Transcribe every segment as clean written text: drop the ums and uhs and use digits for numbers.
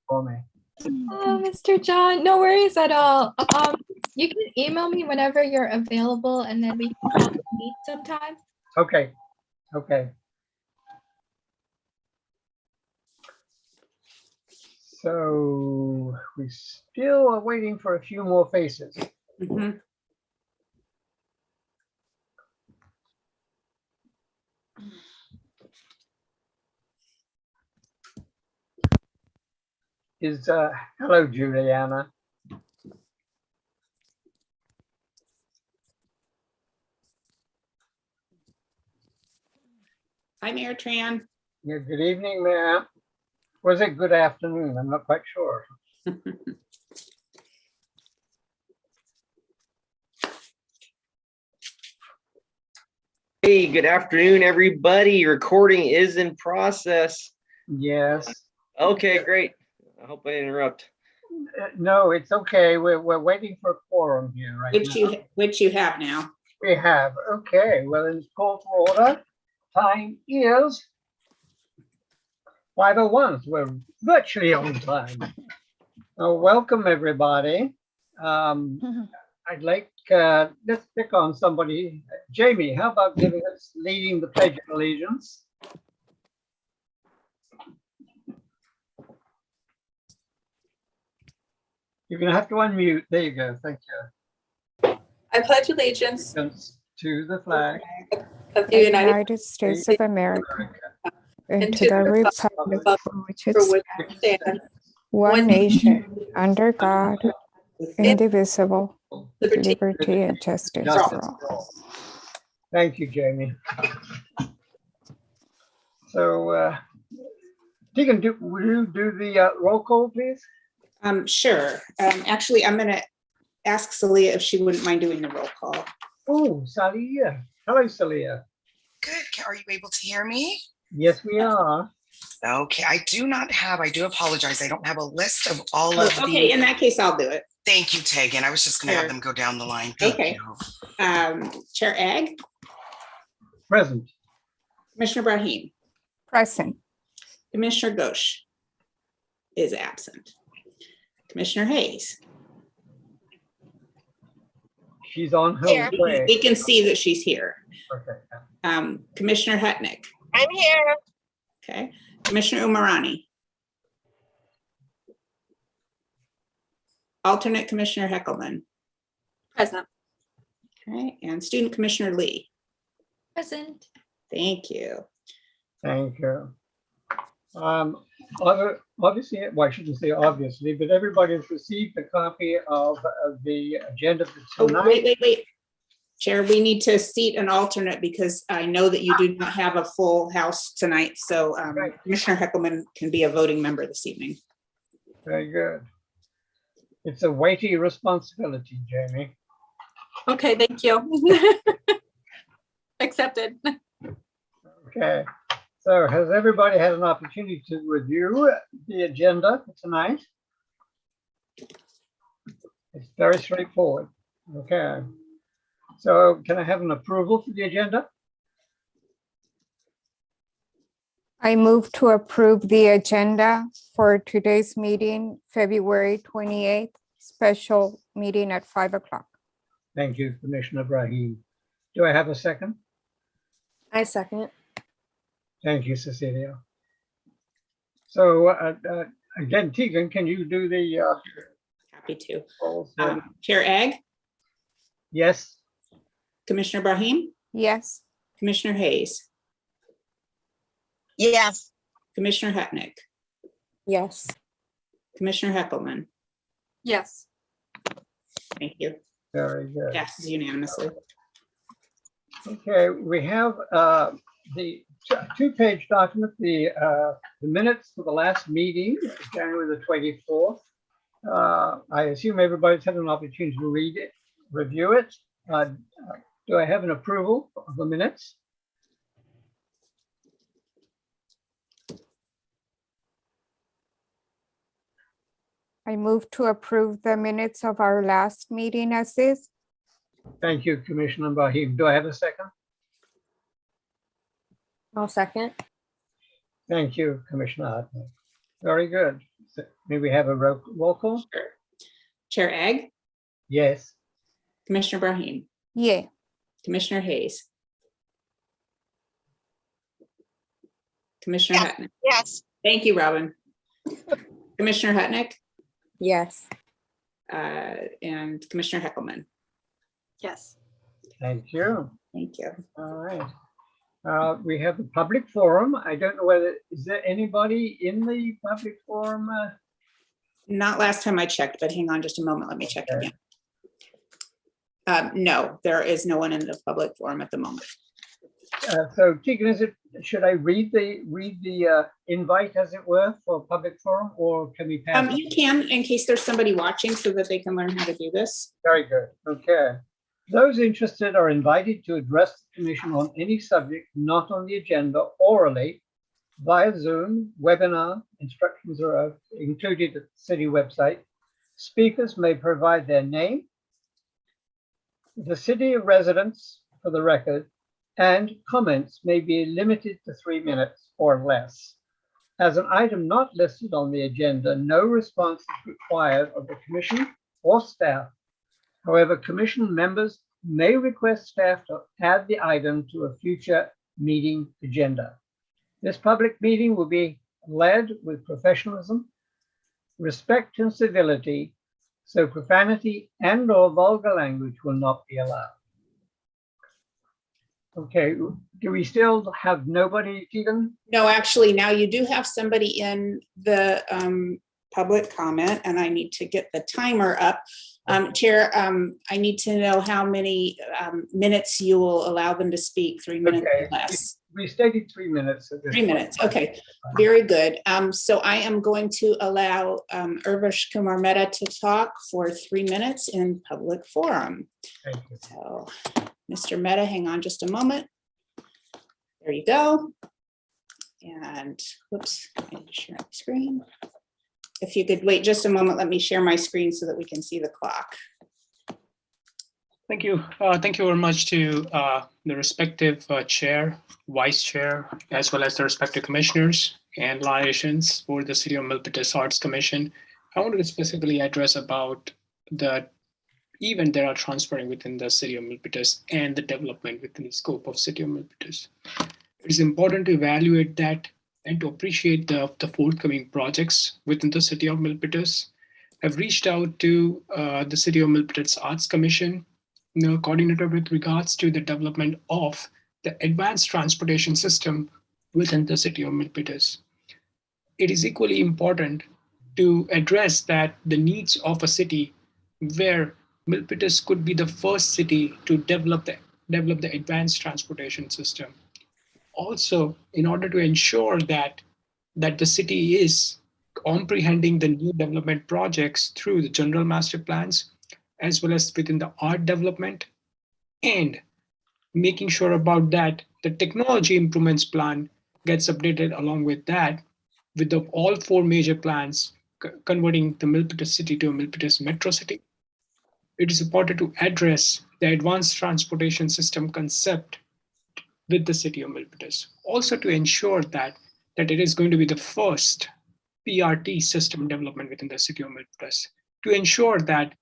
for me. Oh, Mr. John, no worries at all. You can email me whenever you're available, and then we can probably meet sometime. Okay, okay. So we still are waiting for a few more faces. Mhm. Hello, Juliana. Hi, Mayor Tran. Yeah, good evening, ma'am. Was it good afternoon? I'm not quite sure. Hey, good afternoon, everybody. Recording is in process. Yes. Okay, great. I hope I didn't interrupt. No, it's okay. We're waiting for a quorum here right now. Which you have now. We have. Okay. Well, it's called to order. Time is 5:01. We're virtually on time. Welcome, everybody. I'd like, let's pick on somebody. Jamie, how about giving us leading the Pledge of Allegiance? You're going to have to unmute. There you go. Thank you. I pledge allegiance To the flag of the the United States of America and to the republic for which it stands, one nation, under God, indivisible, liberty and justice for all. Thank you, Jamie. So, Deacon, will you do the roll call, please? Sure. Actually, I'm going to ask Celia if she wouldn't mind doing the roll call. Oh, Salia. Hello, Salia. Good. Are you able to hear me? Yes, we are. Okay. I do apologize. I don't have a list of all of Okay, in that case, I'll do it. Thank you, Tegan. I was just going to have them go down the line. Thank you. Chair Ag? Present. Commissioner Brahim? Present. Commissioner Ghosh is absent. Commissioner Hayes? She's on her way. We can see that she's here. Okay. Commissioner Hutnick? I'm here. Okay. Commissioner Umarani? Alternate Commissioner Heckelman? Present. Okay. And Student Commissioner Lee? Present. Thank you. Thank you. Obviously, well, I shouldn't say obviously, but everybody's received a copy of the agenda for tonight. Wait. Chair, we need to seat an alternate because I know that you do not have a full house tonight. So Right. Commissioner Heckelman can be a voting member this evening. Very good. It's a weighty responsibility, Jamie. Okay, thank you. Accepted. Okay. So has everybody had an opportunity to review the agenda for tonight? It's very straightforward. Okay. So can I have an approval for the agenda? I move to approve the agenda for today's meeting, February 28th, special meeting at 5 o'clock. Thank you, Commissioner Brahim. Do I have a second? I second. Thank you, Cecilia. So again, Tegan, can you do the Happy to. polls? Chair Ag? Yes. Commissioner Brahim? Yes. Commissioner Hayes? Yes. Commissioner Hutnick? Yes. Commissioner Heckelman? Yes. Thank you. Very good. Passes unanimously. Okay, we have the two-page document, the minutes for the last meeting, January the 24th. I assume everybody's had an opportunity to read it, review it. Do I have an approval of the minutes? I move to approve the minutes of our last meeting as is. Thank you, Commissioner Brahim. Do I have a second? I'll second. Thank you, Commissioner Hartman. Very good. May we have a roll call? Sure. Chair Egg, Yes. Commissioner Brahim, Yay. Commissioner Hayes. Commissioner Hutnick. Yes. Thank you, Robin. Commissioner Hutnick Yes. and Commissioner Heckelman. Yes. Thank you. Thank you. All right. We have the public forum. I don't know whether, is there anybody in the public forum? Not last time I checked, but hang on just a moment. Let me check Okay. again. No, there is no one in the public forum at the moment. So Tegan, should I read the invite, as it were, for public forum, or can we pass? You can, in case there's somebody watching so that they can learn how to do this. Very good. Okay. Those interested are invited to address the commission on any subject not on the agenda orally via Zoom, webinar. Instructions are included at the city website. Speakers may provide their name, the city of residence for the record, and comments may be limited to 3 minutes or less. As an item not listed on the agenda, no response is required of the commission or staff. However, commission members may request staff to add the item to a future meeting agenda. This public meeting will be led with professionalism, respect, and civility, so profanity and/or vulgar language will not be allowed. Okay, do we still have nobody, Tegan? No, actually, now you do have somebody in the public comment, and I need to get the timer up. Chair, I need to know how many minutes you will allow them to speak, 3 minutes Okay. or less. We stated 3 minutes. At this 3 point. minutes, okay, very good. So I am going to allow Urvash Kumar Mehta to talk for 3 minutes in public forum. Thank you. So, Mr. Mehta, hang on just a moment. There you go. And whoops, I need to share my screen. If you could wait just a moment, let me share my screen so that we can see the clock. Thank you. Thank you very much to the respective chair, vice chair, as well as the respective commissioners and liaisons for the City of Milpitas Arts Commission. I wanted to specifically address about the event that are transferring within the City of Milpitas and the development within the scope of City of Milpitas. It is important to evaluate that and to appreciate the forthcoming projects within the City of Milpitas. I've reached out to the City of Milpitas Arts Commission, coordinator with regards to the development of the advanced transportation system within the City of Milpitas. It is equally important to address that the needs of a city where Milpitas could be the first city to develop the advanced transportation system. Also, in order to ensure that the city is comprehending the new development projects through the general master plans, as well as within the art development, and making sure about that the technology improvements plan gets updated along with that, with all 4 major plans converting the Milpitas city to a Milpitas metro city. It is important to address the advanced transportation system concept with the City of Milpitas. Also to ensure that it is going to be the first PRT system development within the City of Milpitas, to ensure that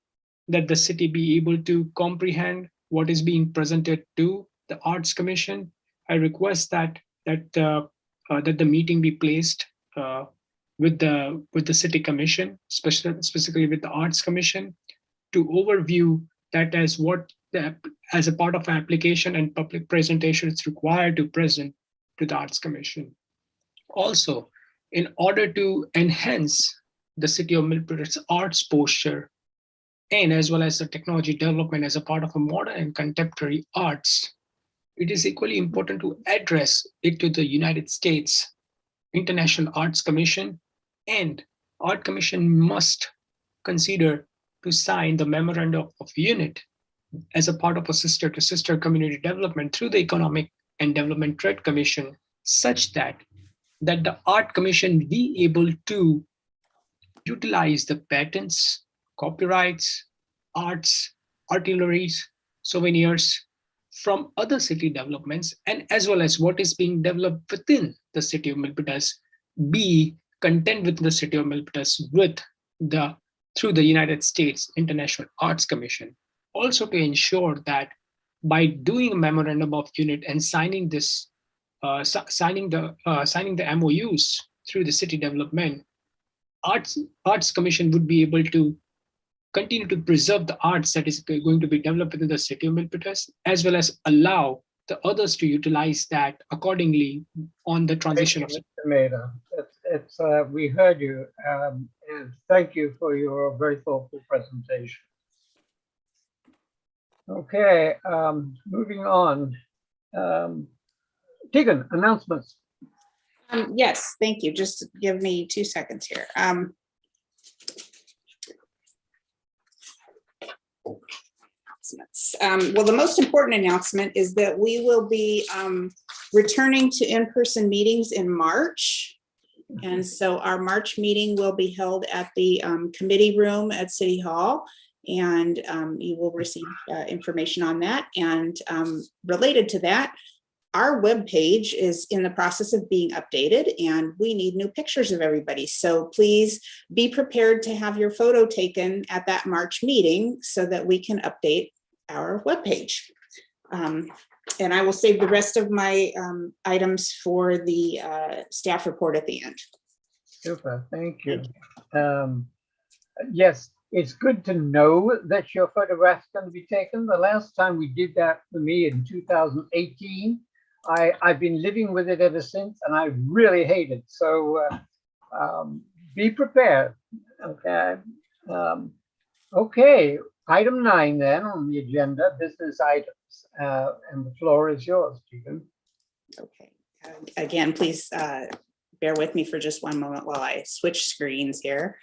the city be able to comprehend what is being presented to the Arts Commission. I request that the meeting be placed with the City Commission, specifically with the Arts Commission, to overview that as a part of application and public presentation it's required to present to the Arts Commission. Also, in order to enhance the City of Milpitas arts posture, and as well as the technology development as a part of a modern and contemporary arts, it is equally important to address it to the United States International Arts Commission, and Art Commission must consider to sign the Memorandum of Unit as a part of a sister-to-sister community development through the Economic and Development Trade Commission, such that the Art Commission be able to utilize the patents, copyrights, arts, artilleries, souvenirs from other city developments, and as well as what is being developed within the City of Milpitas be contend with the city of Milpitas through the United States International Arts Commission. Also to ensure that by doing a memorandum of unit and signing this, signing the MOUs through the city development, Arts Commission would be able to continue to preserve the arts that is going to be developed within the city of Milpitas, as well as allow the others to utilize that accordingly on the transition of. Mr. Maida, we heard you, and thank you for your very thoughtful presentation. Okay, moving on. Tegan, announcements. Yes, thank you. Just give me 2 seconds here. Announcements. Well, the most important announcement is that we will be returning to in-person meetings in March. And so our March meeting will be held at the committee room at City Hall, and you will receive information on that. And related to that, our webpage is in the process of being updated, and we need new pictures of everybody. So please be prepared to have your photo taken at that March meeting so that we can update our webpage. And I will save the rest of my items for the staff report at the end. Super, thank you. Yes, it's good to know that your photograph's going to be taken. The last time we did that for me in 2018, I've been living with it ever since, and I really hate it. So be prepared. Okay. Okay. Item 9 then on the agenda, business items, and the floor is yours, Stephen. Okay. Again, please bear with me for just one moment while I switch screens here.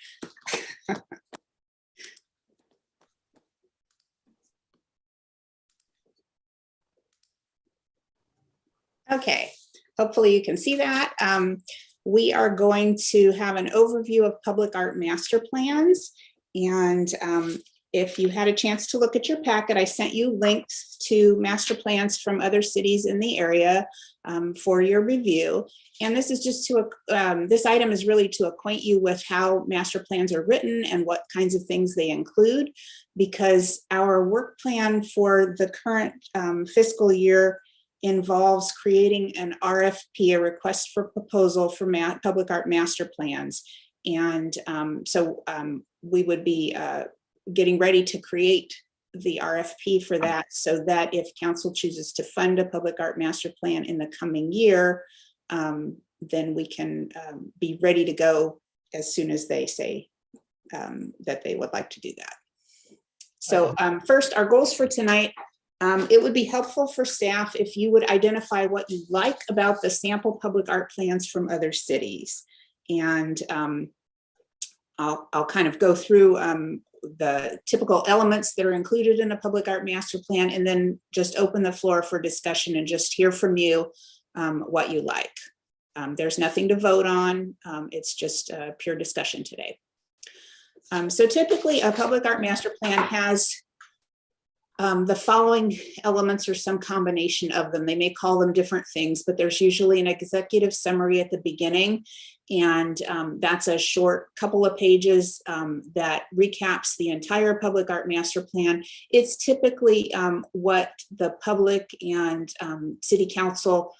Okay, hopefully you can see that. We are going to have an overview of public art master plans. And if you had a chance to look at your packet, I sent you links to master plans from other cities in the area for your review. And this is just to, this item is really to acquaint you with how master plans are written and what kinds of things they include, because our work plan for the current fiscal year involves creating an RFP, a request for proposal for public art master plans. And so we would be getting ready to create the RFP for that, so that if council chooses to fund a public art master plan in the coming year, then we can be ready to go as soon as they say that they would like to do that. So first, our goals for tonight. It would be helpful for staff if you would identify what you like about the sample public art plans from other cities. And I'll kind of go through the typical elements that are included in a public art master plan, and then just open the floor for discussion and just hear from you what you like. There's nothing to vote on. It's just a pure discussion today. So typically a public art master plan has the following elements or some combination of them. They may call them different things, but there's usually an executive summary at the beginning. And that's a short couple of pages that recaps the entire public art master plan. It's typically what the public and city council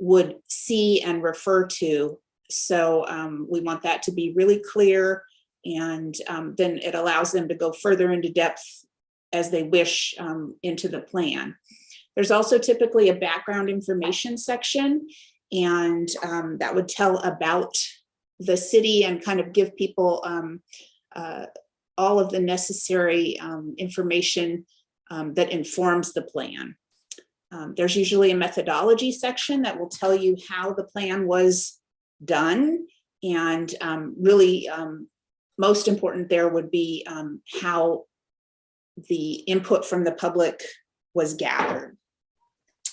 would see and refer to. So we want that to be really clear, and then it allows them to go further into depth as they wish into the plan. There's also typically a background information section, and that would tell about the city and kind of give people all of the necessary information that informs the plan. There's usually a methodology section that will tell you how the plan was done, and really most important there would be how the input from the public was gathered.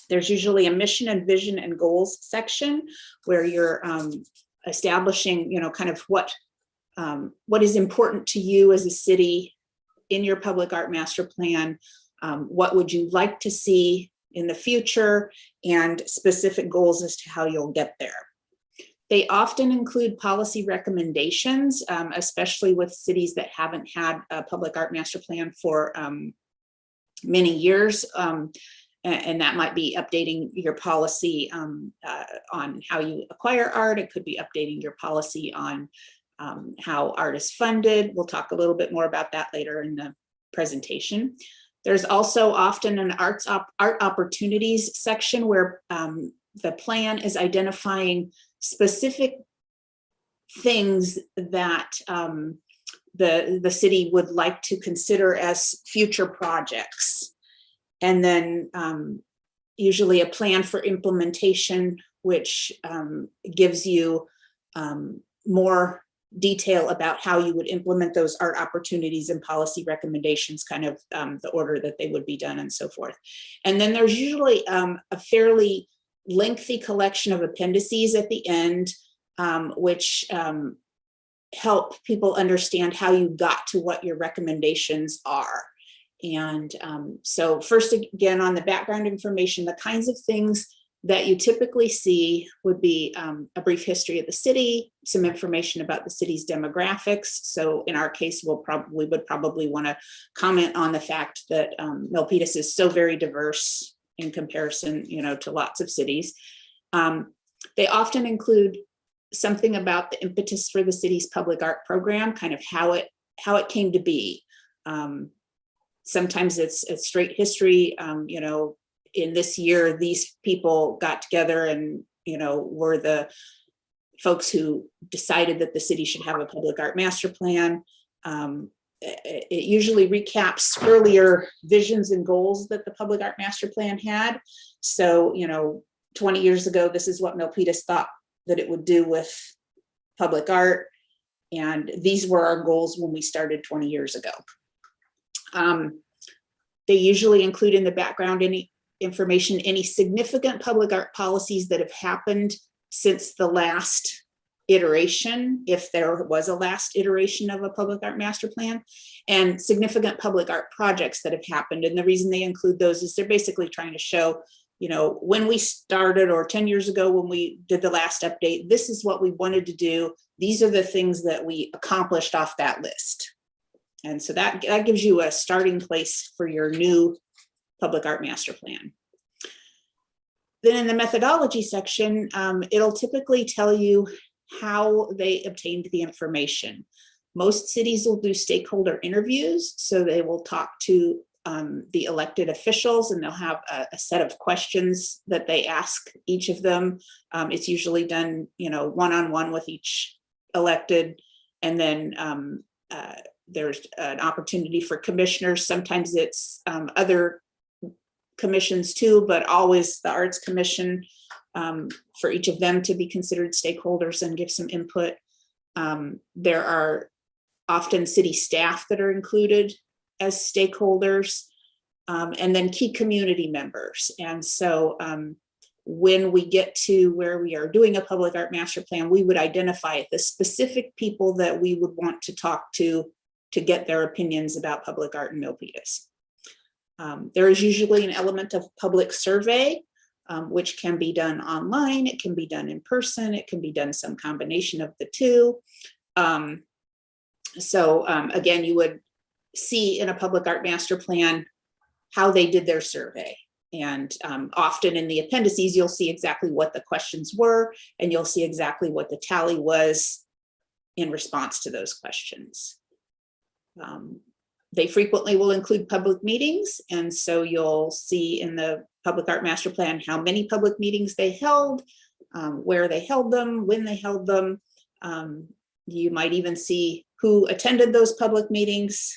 There's usually a mission and vision and goals section where you're establishing, kind of what is important to you as a city in your public art master plan. What would you like to see in the future, and specific goals as to how you'll get there. They often include policy recommendations, especially with cities that haven't had a public art master plan for many years. And that might be updating your policy on how you acquire art. It could be updating your policy on how art is funded. We'll talk a little bit more about that later in the presentation. There's also often an art opportunities section where the plan is identifying specific things that the city would like to consider as future projects. And then usually a plan for implementation, which gives you more detail about how you would implement those art opportunities and policy recommendations, kind of the order that they would be done and so forth. And then there's usually a fairly lengthy collection of appendices at the end, which help people understand how you got to what your recommendations are. And so first, again, on the background information, the kinds of things that you typically see would be a brief history of the city, some information about the city's demographics. So in our case, we would probably want to comment on the fact that Milpitas is so very diverse in comparison, to lots of cities. They often include something about the impetus for the city's public art program, kind of how it came to be. Sometimes it's straight history, in this year, these people got together and, were the folks who decided that the city should have a public art master plan. It usually recaps earlier visions and goals that the public art master plan had. So, 20 years ago, this is what Milpitas thought that it would do with public art. And these were our goals when we started 20 years ago. They usually include in the background any significant public art policies that have happened since the last iteration, if there was a last iteration of a public art master plan, and significant public art projects that have happened. And the reason they include those is they're basically trying to show, when we started, or 10 years ago when we did the last update, this is what we wanted to do. These are the things that we accomplished off that list. And so that gives you a starting place for your new public art master plan. Then in the methodology section, it'll typically tell you how they obtained the information. Most cities will do stakeholder interviews, so they will talk to the elected officials, and they'll have a set of questions that they ask each of them. It's usually done, one-on-one with each elected, and then there's an opportunity for commissioners. Sometimes it's other commissions too, but always the Arts Commission, for each of them to be considered stakeholders and give some input. There are often city staff that are included as stakeholders, and then key community members. And so when we get to where we are doing a public art master plan, we would identify the specific people that we would want to talk to get their opinions about public art in Milpitas. There is usually an element of public survey, which can be done online, it can be done in person, it can be done some combination of the two. Again, you would see in a public art master plan how they did their survey. And often in the appendices, you'll see exactly what the questions were, and you'll see exactly what the tally was in response to those questions. They frequently will include public meetings, and so you'll see in the public art master plan how many public meetings they held, where they held them, when they held them. You might even see who attended those public meetings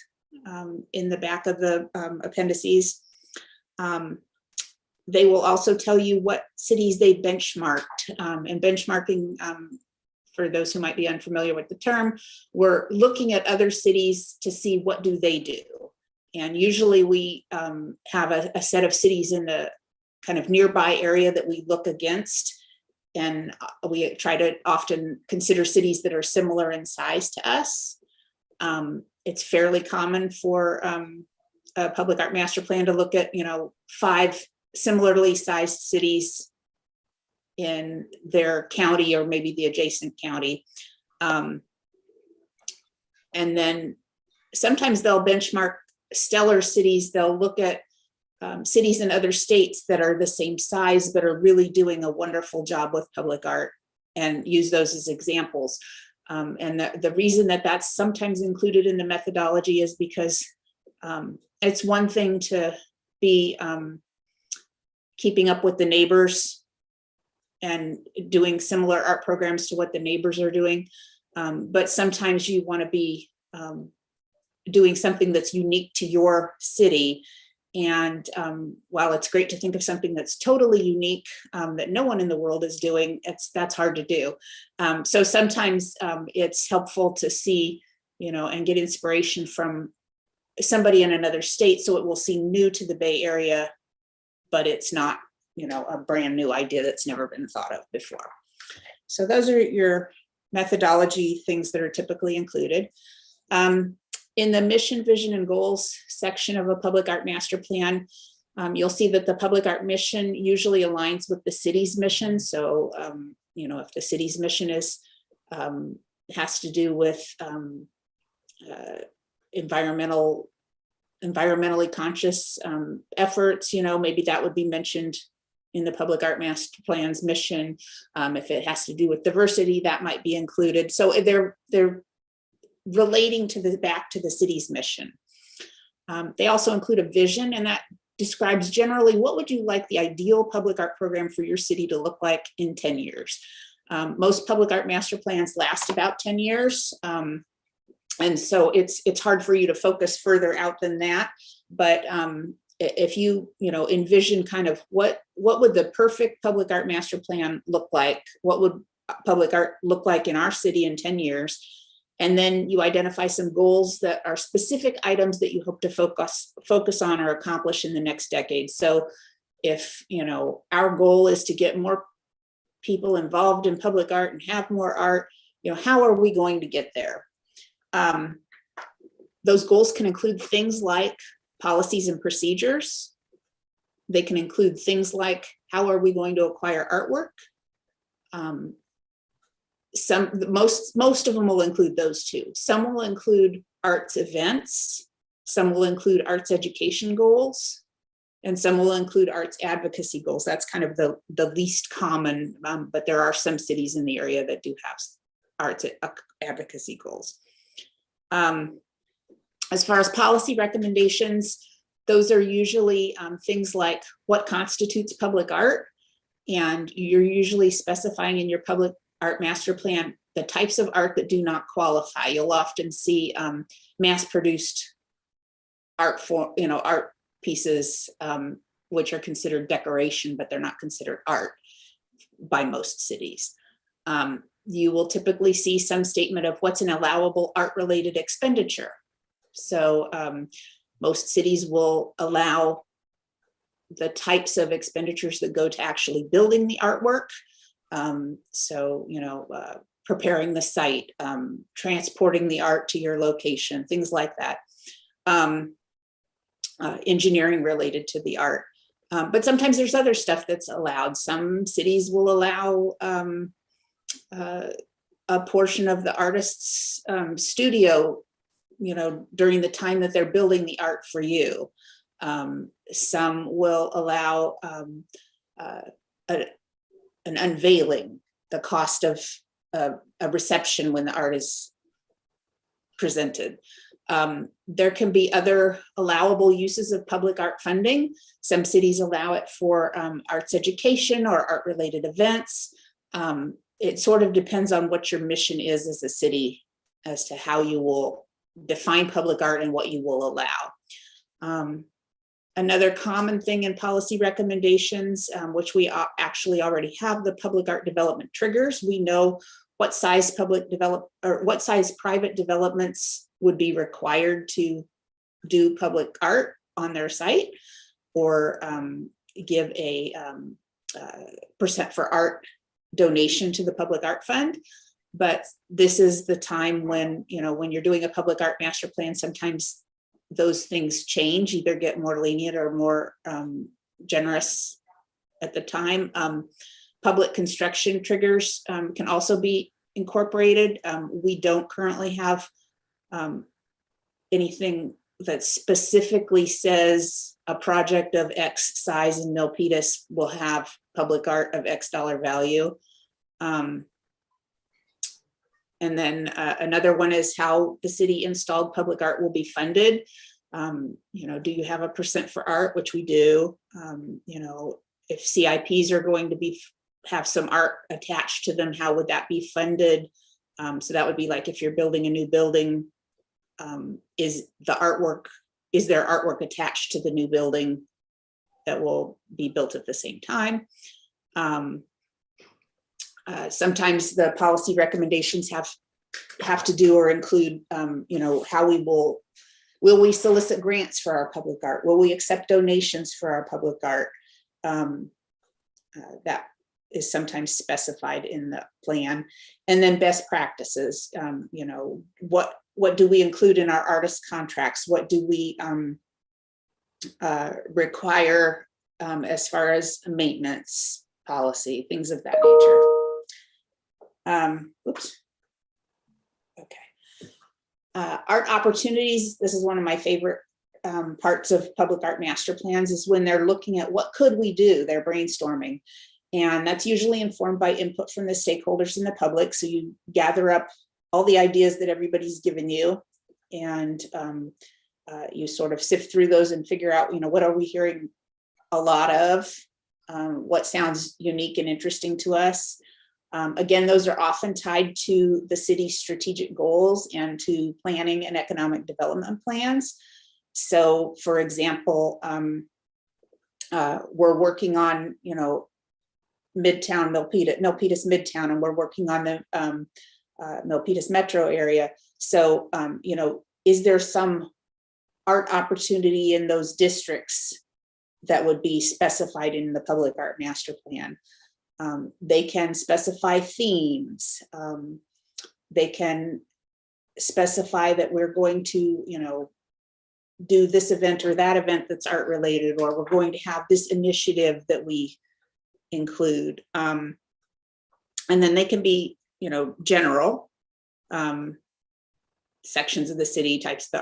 in the back of the appendices. They will also tell you what cities they benchmarked, and benchmarking, for those who might be unfamiliar with the term, we're looking at other cities to see what do they do. And usually we have a set of cities in the kind of nearby area that we look against. And we try to often consider cities that are similar in size to us. It's fairly common for a public art master plan to look at, 5 similarly sized cities in their county or maybe the adjacent county. And then sometimes they'll benchmark stellar cities. They'll look at cities in other states that are the same size but are really doing a wonderful job with public art and use those as examples. And the reason that that's sometimes included in the methodology is because it's one thing to be keeping up with the neighbors and doing similar art programs to what the neighbors are doing. But sometimes you want to be doing something that's unique to your city. And while it's great to think of something that's totally unique that no one in the world is doing, that's hard to do. So sometimes it's helpful to see, and get inspiration from somebody in another state, so it will seem new to the Bay Area, but it's not, a brand new idea that's never been thought of before. So those are your methodology things that are typically included. In the mission, vision, and goals section of a public art master plan, you'll see that the public art mission usually aligns with the city's mission. So, if the city's mission has to do with environmentally conscious efforts, maybe that would be mentioned in the public art master plan's mission. If it has to do with diversity, that might be included. So they're relating back to the city's mission. They also include a vision, and that describes generally what would you like the ideal public art program for your city to look like in 10 years. Most public art master plans last about 10 years. And so it's hard for you to focus further out than that. But if you envision kind of what would the perfect public art master plan look like? What would public art look like in our city in 10 years? And then you identify some goals that are specific items that you hope to focus on or accomplish in the next decade. So if, our goal is to get more people involved in public art and have more art, how are we going to get there? Those goals can include things like policies and procedures. They can include things like, how are we going to acquire artwork? Most of them will include those two. Some will include arts events, some will include arts education goals, and some will include arts advocacy goals. That's kind of the least common, but there are some cities in the area that do have arts advocacy goals. As far as policy recommendations, those are usually things like what constitutes public art, and you're usually specifying in your public art master plan the types of art that do not qualify. You'll often see mass-produced art pieces which are considered decoration, but they're not considered art by most cities. You will typically see some statement of what's an allowable art-related expenditure. So most cities will allow the types of expenditures that go to actually building the artwork. Preparing the site, transporting the art to your location, things like that. Engineering related to the art. But sometimes there's other stuff that's allowed. Some cities will allow a portion of the artist's studio, during the time that they're building the art for you. Some will allow an unveiling, the cost of a reception when the art is presented. There can be other allowable uses of public art funding. Some cities allow it for arts education or art-related events. It sort of depends on what your mission is as a city as to how you will define public art and what you will allow. Another common thing in policy recommendations, which we actually already have, the public art development triggers. We know what size private developments would be required to do public art on their site, or give a percent for art donation to the public art fund. But this is the time when, when you're doing a public art master plan, sometimes those things change, either get more lenient or more generous at the time. public construction triggers can also be incorporated. We don't currently have anything that specifically says a project of X size in Milpitas will have public art of X dollar value. And then another one is how the city installed public art will be funded. You know, do you have a % for art, which we do? You know, if CIPs are going to have some art attached to them, how would that be funded? So that would be like if you're building a new building, is there artwork attached to the new building that will be built at the same time? Sometimes the policy recommendations have to do or include, you know, how will we solicit grants for our public art? Will we accept donations for our public art? That is sometimes specified in the plan. And then best practices, you know, what do we include in our artist contracts? What do we require as far as maintenance policy, things of that nature. Oops. Okay. Art opportunities. This is one of my favorite parts of public art master plans, is when they're looking at what could we do, they're brainstorming. And that's usually informed by input from the stakeholders in the public. So you gather up all the ideas that everybody's given you, and you sort of sift through those and figure out, you know, what are we hearing a lot of, what sounds unique and interesting to us. Again, those are often tied to the city's strategic goals and to planning and economic development plans. So for example, we're working on, you know, Milpitas Midtown, and we're working on the Milpitas metro area. So, you know, is there some art opportunity in those districts that would be specified in the public art master plan? They can specify themes. They can specify that we're going to, you know, do this event or that event that's art related, or we're going to have this initiative that we include. And then they can be, you know, general sections of the city, types of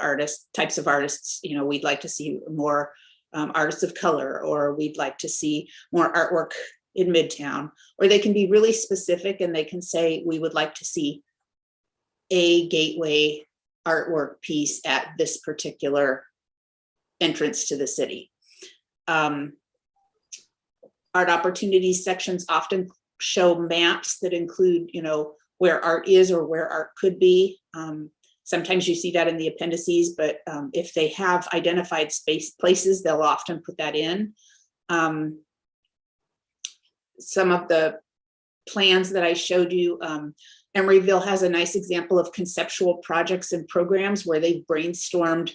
artists, you know, we'd like to see more artists of color, or we'd like to see more artwork in Midtown. Or they can be really specific and they can say, we would like to see a gateway artwork piece at this particular entrance to the city. Art opportunities sections often show maps that include, you know, where art is or where art could be. Sometimes you see that in the appendices, but if they have identified places, they'll often put that in. Some of the plans that I showed you, Emeryville has a nice example of conceptual projects and programs where they've brainstormed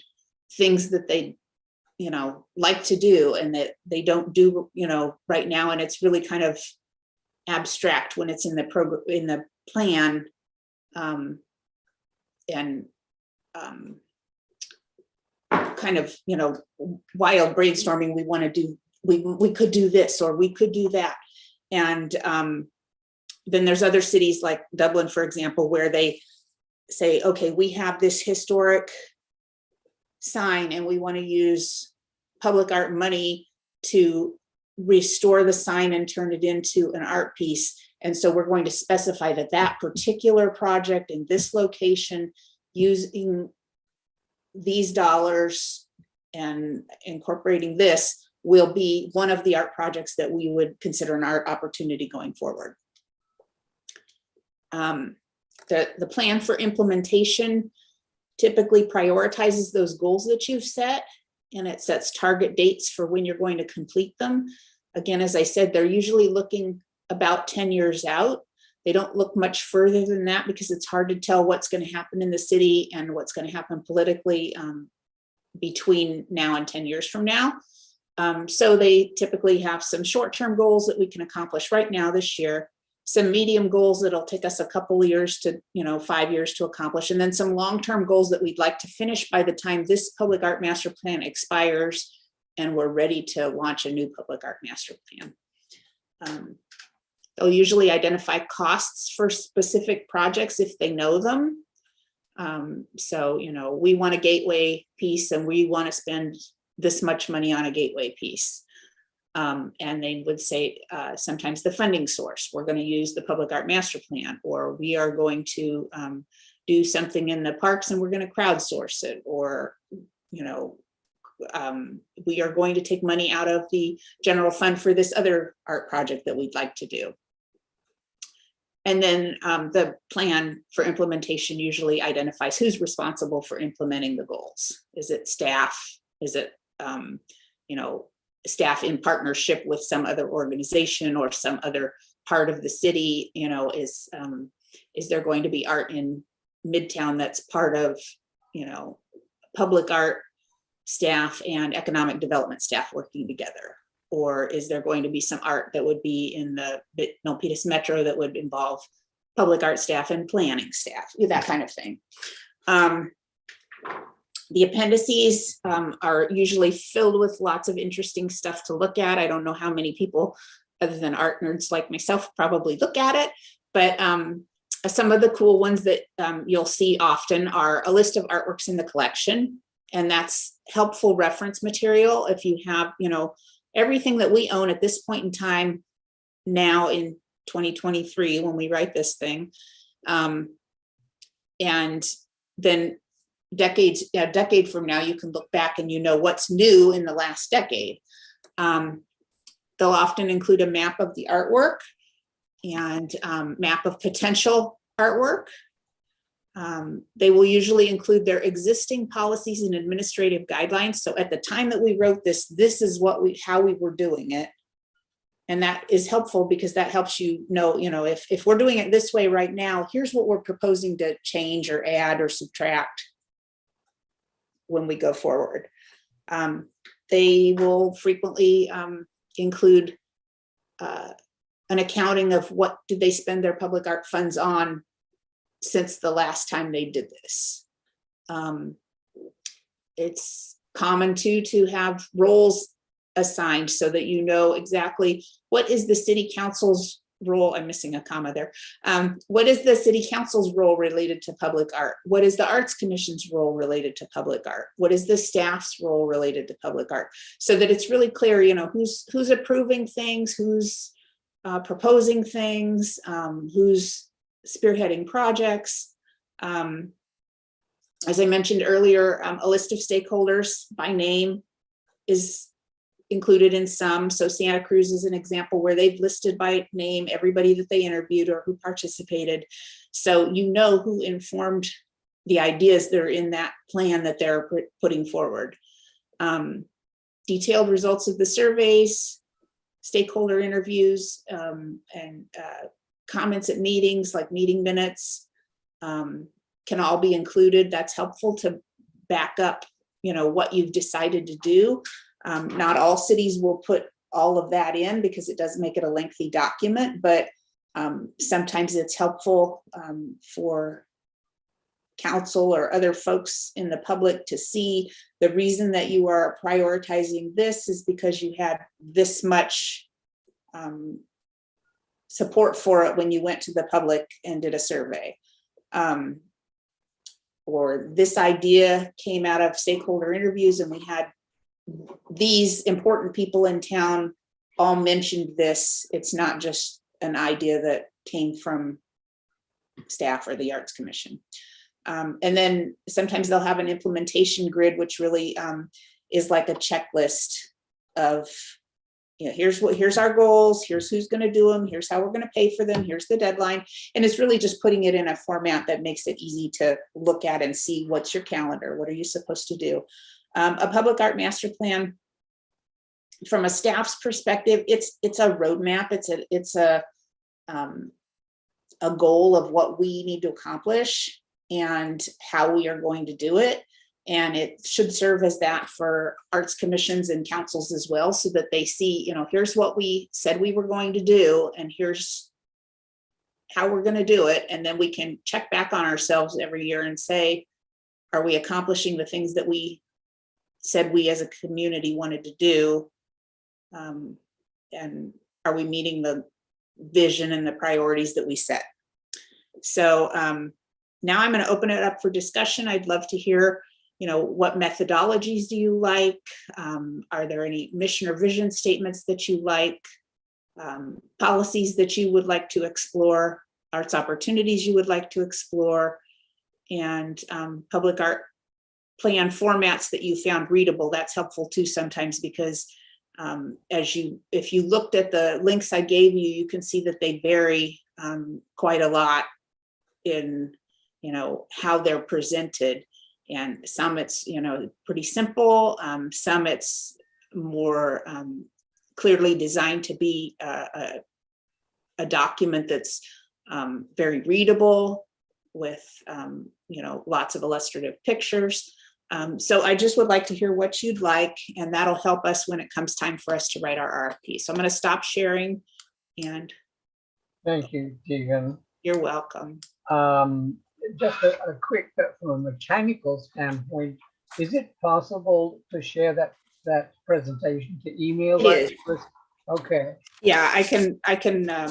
things that they, you know, like to do and that they don't do, you know, right now. And it's really kind of abstract when it's in the program, in the plan. Kind of, you know, wild brainstorming. We want to do, we could do this, or we could do that. And then there's other cities like Dublin, for example, where they say, okay, we have this historic sign and we want to use public art money to restore the sign and turn it into an art piece. And so we're going to specify that that particular project in this location, using these dollars and incorporating this, will be one of the art projects that we would consider an art opportunity going forward. The plan for implementation typically prioritizes those goals that you've set, and it sets target dates for when you're going to complete them. Again, as I said, they're usually looking about 10 years out. They don't look much further than that because it's hard to tell what's going to happen in the city and what's going to happen politically between now and 10 years from now. So they typically have some short-term goals that we can accomplish right now this year, some medium goals that'll take us a couple of years to, 5 years to accomplish, and then some long-term goals that we'd like to finish by the time this public art master plan expires and we're ready to launch a new public art master plan. They'll usually identify costs for specific projects if they know them. So, you know, we want a gateway piece and we want to spend this much money on a gateway piece. And they would say sometimes the funding source, we're going to use the public art master plan, or we are going to do something in the parks and we're going to crowdsource it, or, you know, we are going to take money out of the general fund for this other art project that we'd like to do. And then the plan for implementation usually identifies who's responsible for implementing the goals. Is it staff? Is it, you know, staff in partnership with some other organization or some other part of the city? You know, is there going to be art in Midtown that's part of, you know, public art staff and economic development staff working together? Or is there going to be some art that would be in the Milpitas Metro that would involve public art staff and planning staff, that kind of thing. The appendices are usually filled with lots of interesting stuff to look at. I don't know how many people, other than art nerds like myself, probably look at it, but some of the cool ones that you'll see often are a list of artworks in the collection, and that's helpful reference material if you have, you know, everything that we own at this point in time now in 2023 when we write this thing, and then a decade from now you can look back and you know what's new in the last decade. They'll often include a map of the artwork and map of potential artwork. They will usually include their existing policies and administrative guidelines. So at the time that we wrote this, this is how we were doing it. And that is helpful because that helps you know, if we're doing it this way right now, here's what we're proposing to change or add or subtract when we go forward. They will frequently include an accounting of what did they spend their public art funds on since the last time they did this. It's common to have roles assigned so that you know exactly what is the city council's role. I'm missing a comma there. What is the city council's role related to public art? What is the Arts Commission's role related to public art? What is the staff's role related to public art? So that it's really clear, you know, who's approving things, who's proposing things, who's spearheading projects. As I mentioned earlier, a list of stakeholders by name is included in some. So Santa Cruz is an example where they've listed by name everybody that they interviewed or who participated. So you know who informed the ideas that are in that plan that they're putting forward. Detailed results of the surveys, stakeholder interviews, and comments at meetings like meeting minutes can all be included. That's helpful to back up, you know, what you've decided to do. Not all cities will put all of that in because it does make it a lengthy document, but sometimes it's helpful for council or other folks in the public to see the reason that you are prioritizing this is because you had this much support for it when you went to the public and did a survey. Or this idea came out of stakeholder interviews and we had these important people in town all mentioned this. It's not just an idea that came from staff or the Arts Commission. And then sometimes they'll have an implementation grid, which really is like a checklist of, you know, here's our goals, here's who's going to do them, here's how we're going to pay for them, here's the deadline. And it's really just putting it in a format that makes it easy to look at and see what's your calendar, what are you supposed to do. A public art master plan, from a staff's perspective, it's a roadmap. It's a goal of what we need to accomplish and how we are going to do it. And it should serve as that for arts commissions and councils as well, so that they see, you know, here's what we said we were going to do, and here's how we're going to do it. And then we can check back on ourselves every year and say, are we accomplishing the things that we said we as a community wanted to do? And are we meeting the vision and the priorities that we set. So now I'm going to open it up for discussion. I'd love to hear, what methodologies do you like? Are there any mission or vision statements that you like? Policies that you would like to explore? Arts opportunities you would like to explore? And public art plan formats that you found readable. That's helpful too sometimes, because if you looked at the links I gave you, you can see that they vary quite a lot in how they're presented. And some it's pretty simple, some it's more clearly designed to be a document that's very readable with lots of illustrative pictures. So I just would like to hear what you'd like, and that'll help us when it comes time for us to write our RFP. So I'm going to stop sharing, and Thank you, Tegan. you're welcome. Just a quick, from a mechanical standpoint, is it possible to share that presentation to email? It is. Okay. Yeah, I can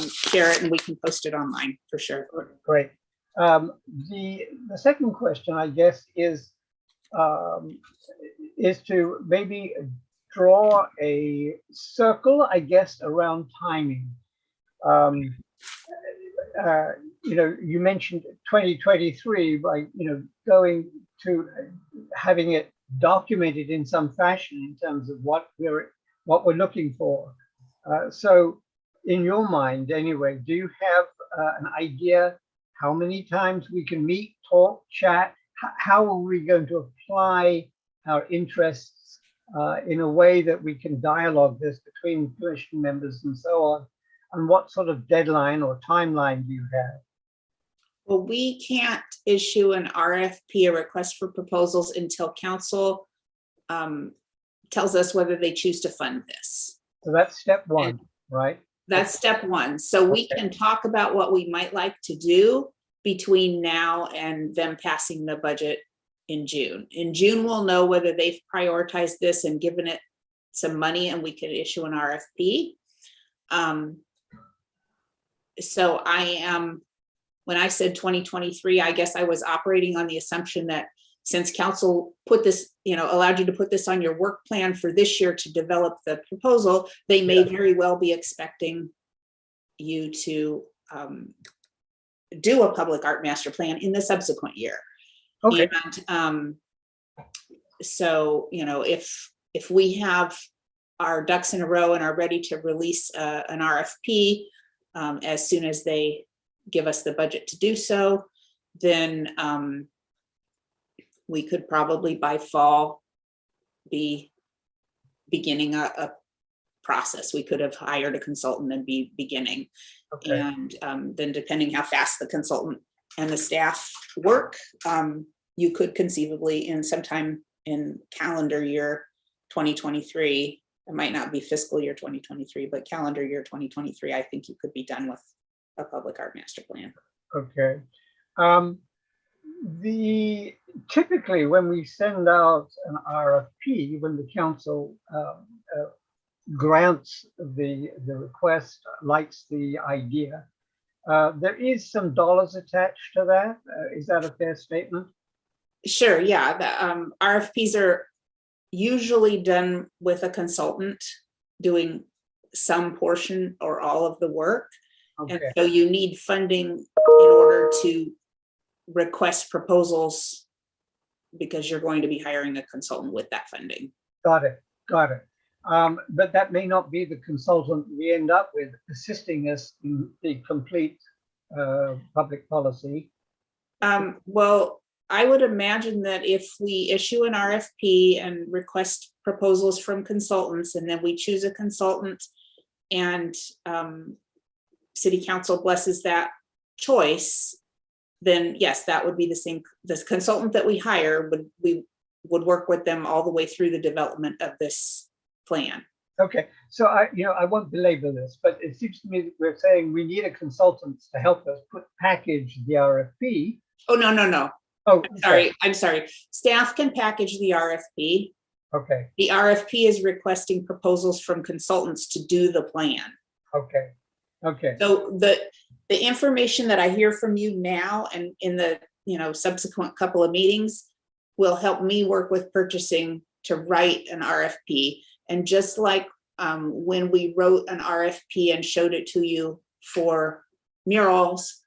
share it and we can post it online for sure. Great. The second question, I guess, is to maybe draw a circle, I guess, around timing. You mentioned 2023, by going to having it documented in some fashion in terms of what we're looking for. So, in your mind, anyway, do you have an idea how many times we can meet, talk, chat? How are we going to apply our interests in a way that we can dialogue this between commission members and so on? And what sort of deadline or timeline do you have? Well, we can't issue an RFP, a request for proposals, until council tells us whether they choose to fund this. So that's step one, right? That's step one. So we can talk about what we might like to do between now and them passing the budget in June. In June, we'll know whether they've prioritized this and given it some money, and we could issue an RFP. So when I said 2023, I guess I was operating on the assumption that since council put this, allowed you to put this on your work plan for this year to develop the proposal, they may very well be expecting you to do a public art master plan in the subsequent year. Okay. And so, if we have our ducks in a row and are ready to release an RFP as soon as they give us the budget to do so, then we could probably by fall be beginning a process. We could have hired a consultant and be beginning. Okay. And then depending how fast the consultant and the staff work, you could conceivably sometime in calendar year 2023, it might not be fiscal year 2023, but calendar year 2023, I think you could be done with a public art master plan. Okay. Typically when we send out an RFP, when the council grants the request, likes the idea, there is some dollars attached to that. Is that a fair statement? Sure, yeah. The RFPs are usually done with a consultant doing some portion or all of the work. Okay. And so you need funding in order to request proposals because you're going to be hiring a consultant with that funding. Got it. But that may not be the consultant we end up with assisting us in the complete public policy. Well, I would imagine that if we issue an RFP and request proposals from consultants, and then we choose a consultant and city council blesses that choice, then yes, that would be the same. The consultant that we hire would work with them all the way through the development of this plan. Okay, so I won't belabor this, but it seems to me that we're saying we need a consultant to help us package the RFP. Oh, no. Oh, I'm sorry. Staff can package the RFP. Okay. The RFP is requesting proposals from consultants to do the plan. Okay. Okay, So the information that I hear from you now and in the, subsequent couple of meetings will help me work with purchasing to write an RFP. And just like when we wrote an RFP and showed it to you for murals,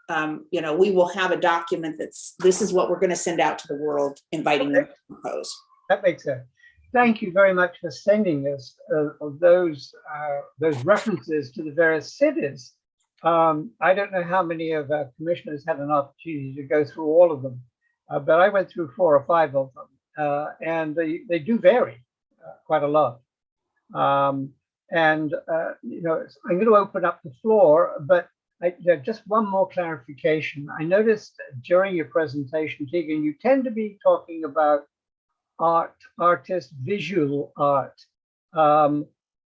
we will have a document this is what we're going to send out to the world, inviting them to propose. that makes sense. Thank you very much for sending us those references to the various cities. I don't know how many of our commissioners had an opportunity to go through all of them, but I went through 4 or 5 of them, and they do vary quite a lot. I'm going to open up the floor, but just one more clarification. I noticed during your presentation, Tegan, you tend to be talking about artist, visual art.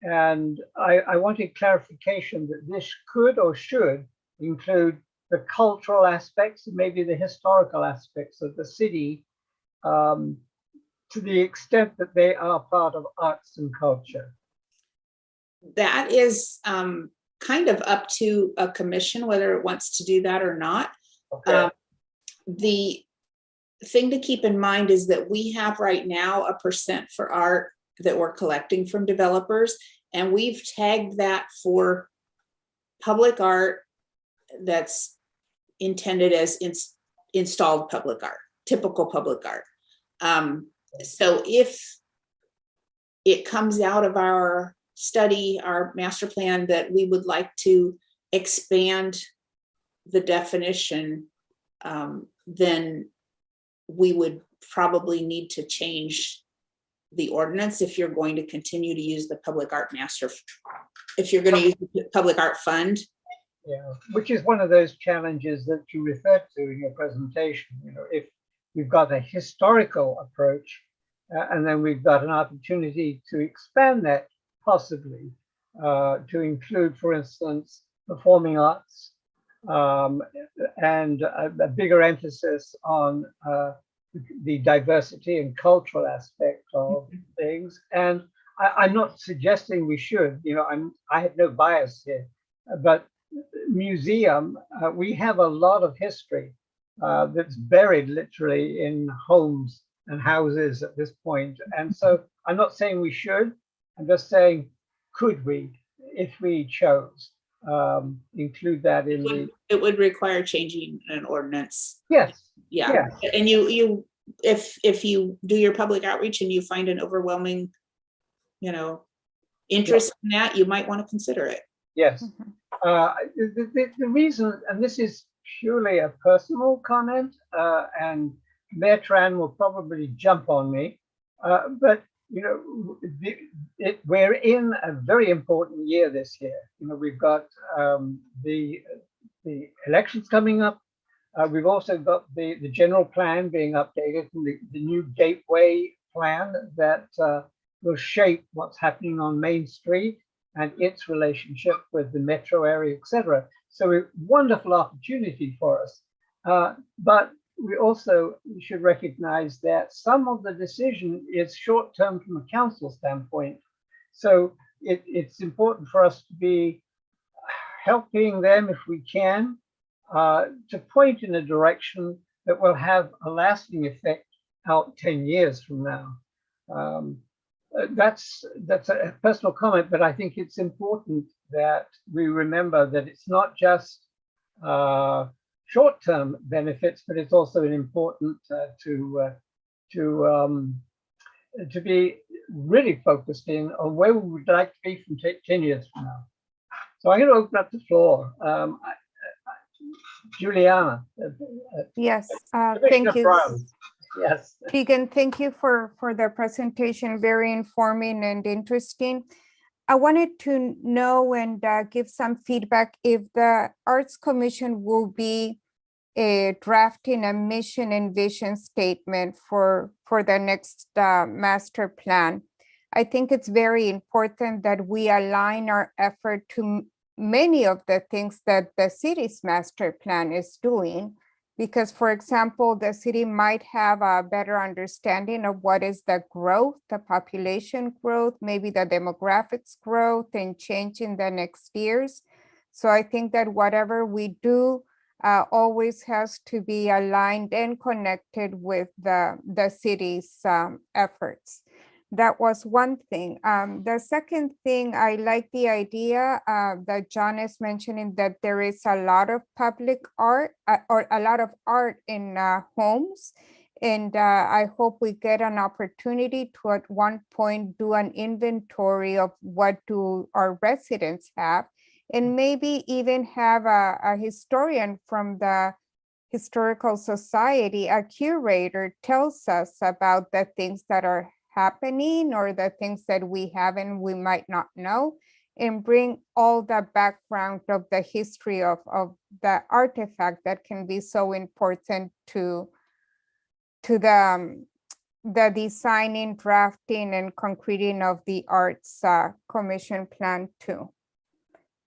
And I wanted clarification that this could or should include the cultural aspects and maybe the historical aspects of the city, to the extent that they are part of arts and culture. That is kind of up to a commission, whether it wants to do that or not. Okay. The thing to keep in mind is that we have right now a % for art that we're collecting from developers, and we've tagged that for public art that's intended as installed public art, typical public art. So if it comes out of our study, our master plan, that we would like to expand the definition, then we would probably need to change the ordinance if you're going to continue to use the public art master, if you're going to use the public art fund. Yeah, which is one of those challenges that you referred to in your presentation. If we've got a historical approach, and then we've got an opportunity to expand that possibly to include, for instance, performing arts, and a bigger emphasis on the diversity and cultural aspect of things. And I'm not suggesting we should, I have no bias here, but museum, we have a lot of history that's buried literally in homes and houses at this point. And so I'm not saying we should, I'm just saying, could we, if we chose, include that in it would require changing an ordinance. Yes. Yeah. Yes. And if you do your public outreach and you find an overwhelming, interest in that, you might want to consider it. Yes. The reason, and this is purely a personal comment, and Bertrand will probably jump on me, but we're in a very important year this year. We've got the elections coming up. We've also got the general plan being updated, and the new gateway plan that will shape what's happening on Main Street and its relationship with the metro area, etc. So a wonderful opportunity for us. But we also should recognize that some of the decision is short-term from a council standpoint. So it's important for us to be helping them, if we can, to point in a direction that will have a lasting effect out 10 years from now. That's a personal comment, but I think it's important that we remember that it's not just short-term benefits, but it's also important to be really focused in on where we would like to be from 10 years from now. So I'm going to open up the floor. Juliana. Yes, thank you. Brown. Yes. Tegan, thank you for the presentation, very informing and interesting. I wanted to know and give some feedback if the Arts Commission will be drafting a mission and vision statement for the next master plan. I think it's very important that we align our effort to many of the things that the city's master plan is doing, because, for example, the city might have a better understanding of what is the growth, the population growth, maybe the demographics growth and change in the next years. So I think that whatever we do always has to be aligned and connected with the city's efforts. That was one thing. The second thing, I like the idea that John is mentioning that there is a lot of public art or a lot of art in homes. And I hope we get an opportunity to at one point do an inventory of what do our residents have, and maybe even have a historian from the Historical Society, a curator, tells us about the things that are happening or the things that we haven't, we might not know, and bring all the background of the history of the artifact that can be so important to the designing, drafting, and concreting of the arts commission plan too.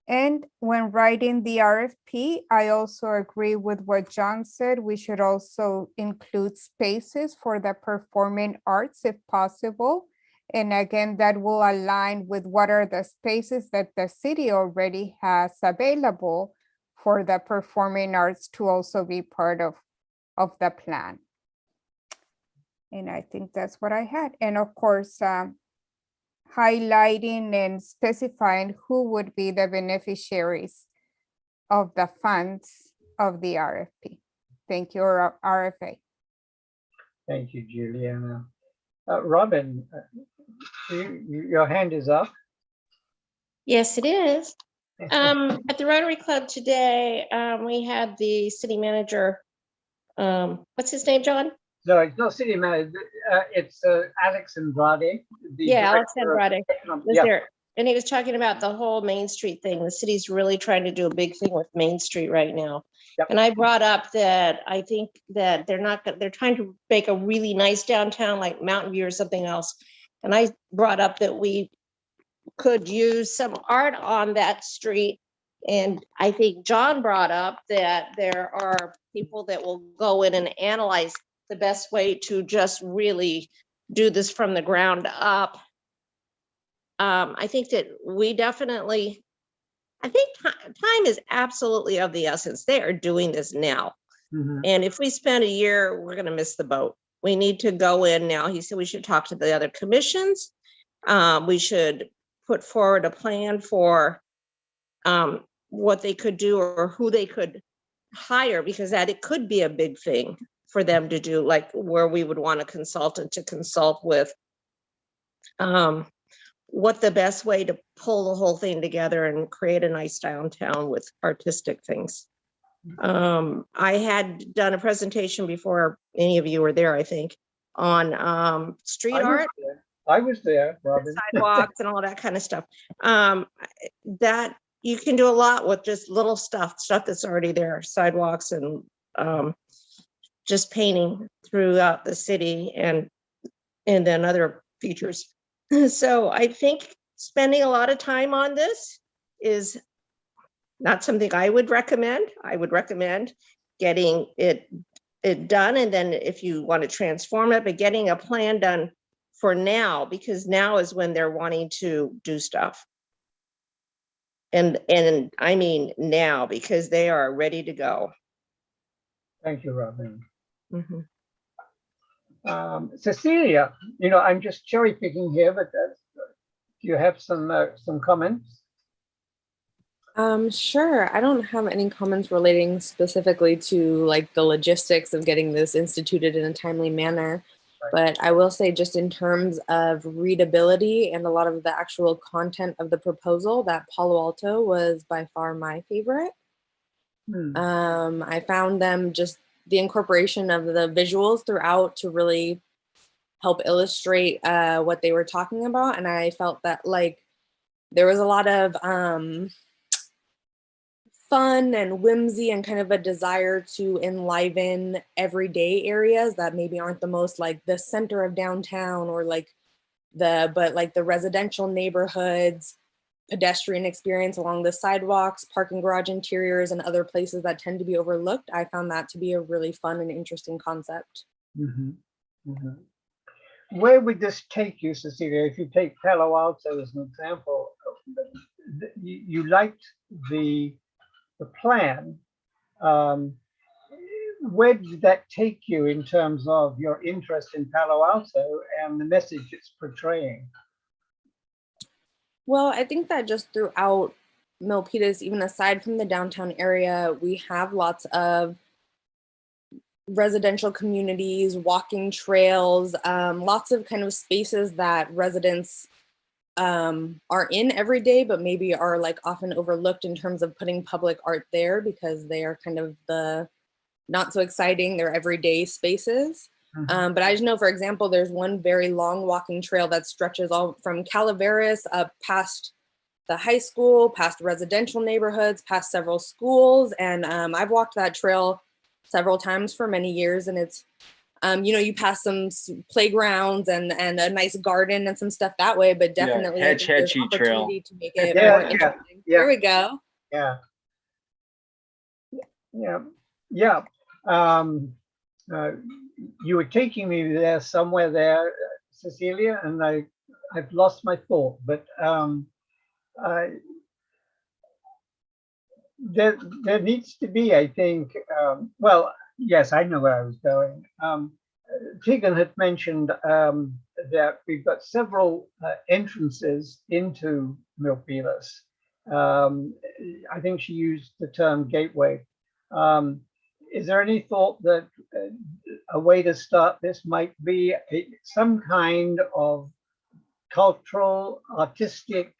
And when writing the RFP, I also agree with what John said. We should also include spaces for the performing arts if possible. And again, that will align with what are the spaces that the city already has available for the performing arts to also be part of the plan. And I think that's what I had. And of course, highlighting and specifying who would be the beneficiaries of the funds of the RFP. Thank you, RFA. Thank you, Juliana. Robin, your hand is up. Yes, it is. At the Rotary Club today, we had the city manager. What's his name, John? No, it's not city manager. It's Alex Andrade. Yeah, Alex Andrade was Yeah. there. And he was talking about the whole Main Street thing. The city's really trying to do a big thing with Main Street right now. Yep. And I brought up that I think that they're trying to make a really nice downtown like Mountain View or something else. And I brought up that we could use some art on that street. And I think John brought up that there are people that will go in and analyze the best way to just really do this from the ground up. I think that we definitely, I think time is absolutely of the essence. They are doing this now. Mhm. And if we spend a year, we're going to miss the boat. We need to go in now. He said we should talk to the other commissions. We should put forward a plan for what they could do or who they could hire, because that it could be a big thing for them to do, like where we would want a consultant to consult with what the best way to pull the whole thing together and create a nice downtown with artistic things. I had done a presentation before any of you were there, I think, on street art. I was there, Robin. Sidewalks and all that kind of stuff. That you can do a lot with just little stuff that's already there, sidewalks and just painting throughout the city and then other features. So I think spending a lot of time on this is not something I would recommend. I would recommend getting it done, and then if you want to transform it, but getting a plan done for now, because now is when they're wanting to do stuff. And I mean now, because they are ready to go. Thank you, Robin. Mm-hmm. Cecilia, I'm just cherry picking here, but do you have some comments? Sure. I don't have any comments relating specifically to like the logistics of getting this instituted in a timely manner, but I will say just in terms of readability and a lot of the actual content of the proposal, that Palo Alto was by far my favorite. I found them just the incorporation of the visuals throughout to really help illustrate what they were talking about. And I felt that like there was a lot of fun and whimsy and kind of a desire to enliven everyday areas that maybe aren't the most like the center of downtown or like but like the residential neighborhoods, pedestrian experience along the sidewalks, parking garage interiors, and other places that tend to be overlooked. I found that to be a really fun and interesting concept. Mm-hmm. Mm-hmm. Where would this take you, Cecilia? If you take Palo Alto as an example, you liked the plan. Where did that take you in terms of your interest in Palo Alto and the message it's portraying? Well, I think that just throughout Milpitas, even aside from the downtown area, we have lots of residential communities, walking trails, lots of kind of spaces that residents are in every day, but maybe are like often overlooked in terms of putting public art there because they are kind of the not so exciting, they're everyday spaces. But I just know, for example, there's one very long walking trail that stretches all from Calaveras up past the high school, past residential neighborhoods, past several schools. And I've walked that trail several times for many years. And it's, you know, you pass some playgrounds and a nice garden and some stuff that way, but definitely I think there's Hetchy Trail. opportunity to make it Yeah, more yeah, interesting. yeah. There we go. Yeah. Yeah. Yeah. You were taking me there somewhere there, Cecilia, and I've lost my thought, but there needs to be, I think, well, yes, I know where I was going. Tegan had mentioned that we've got several entrances into Milpitas. I think she used the term gateway. Is there any thought that a way to start this might be some kind of cultural, artistic,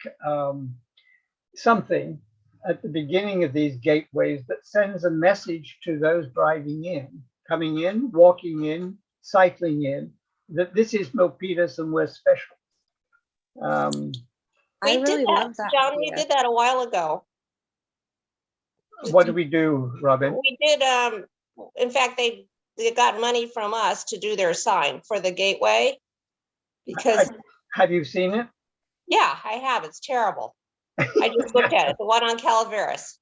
something at the beginning of these gateways that sends a message to those driving in, coming in, walking in, cycling in, that this is Milpitas and we're special. I really did love that. John, we idea. did that a while ago. What do we do, Robin? We did, in fact, they got money from us to do their sign for the gateway. Because, Have you seen it? yeah, I have. It's terrible. I just looked at it, the one on Calaveras.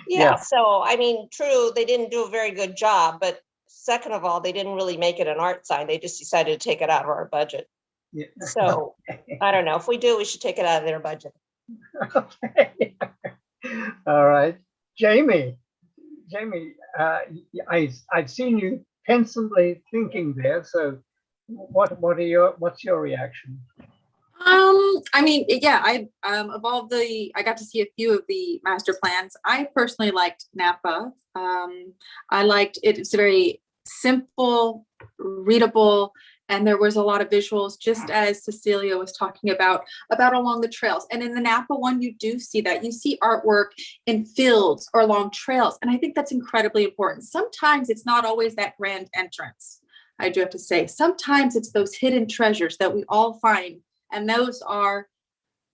Yeah. So, I mean, true, they didn't do a very good job, but second of all, they didn't really make it an art sign. They just decided to take it out of our budget. Yeah. So, I don't know. If we do, we should take it out of their budget. Okay. All right. Jamie, I've seen you pensively thinking there. So what's your reaction? I mean, yeah, I got to see a few of the master plans. I personally liked Napa. I liked it. It's very simple, readable, and there was a lot of visuals, just as Cecilia was talking about along the trails. And in the Napa one, you do see that. You see artwork in fields or along trails. And I think that's incredibly important. Sometimes it's not always that grand entrance, I do have to say. Sometimes it's those hidden treasures that we all find. And those are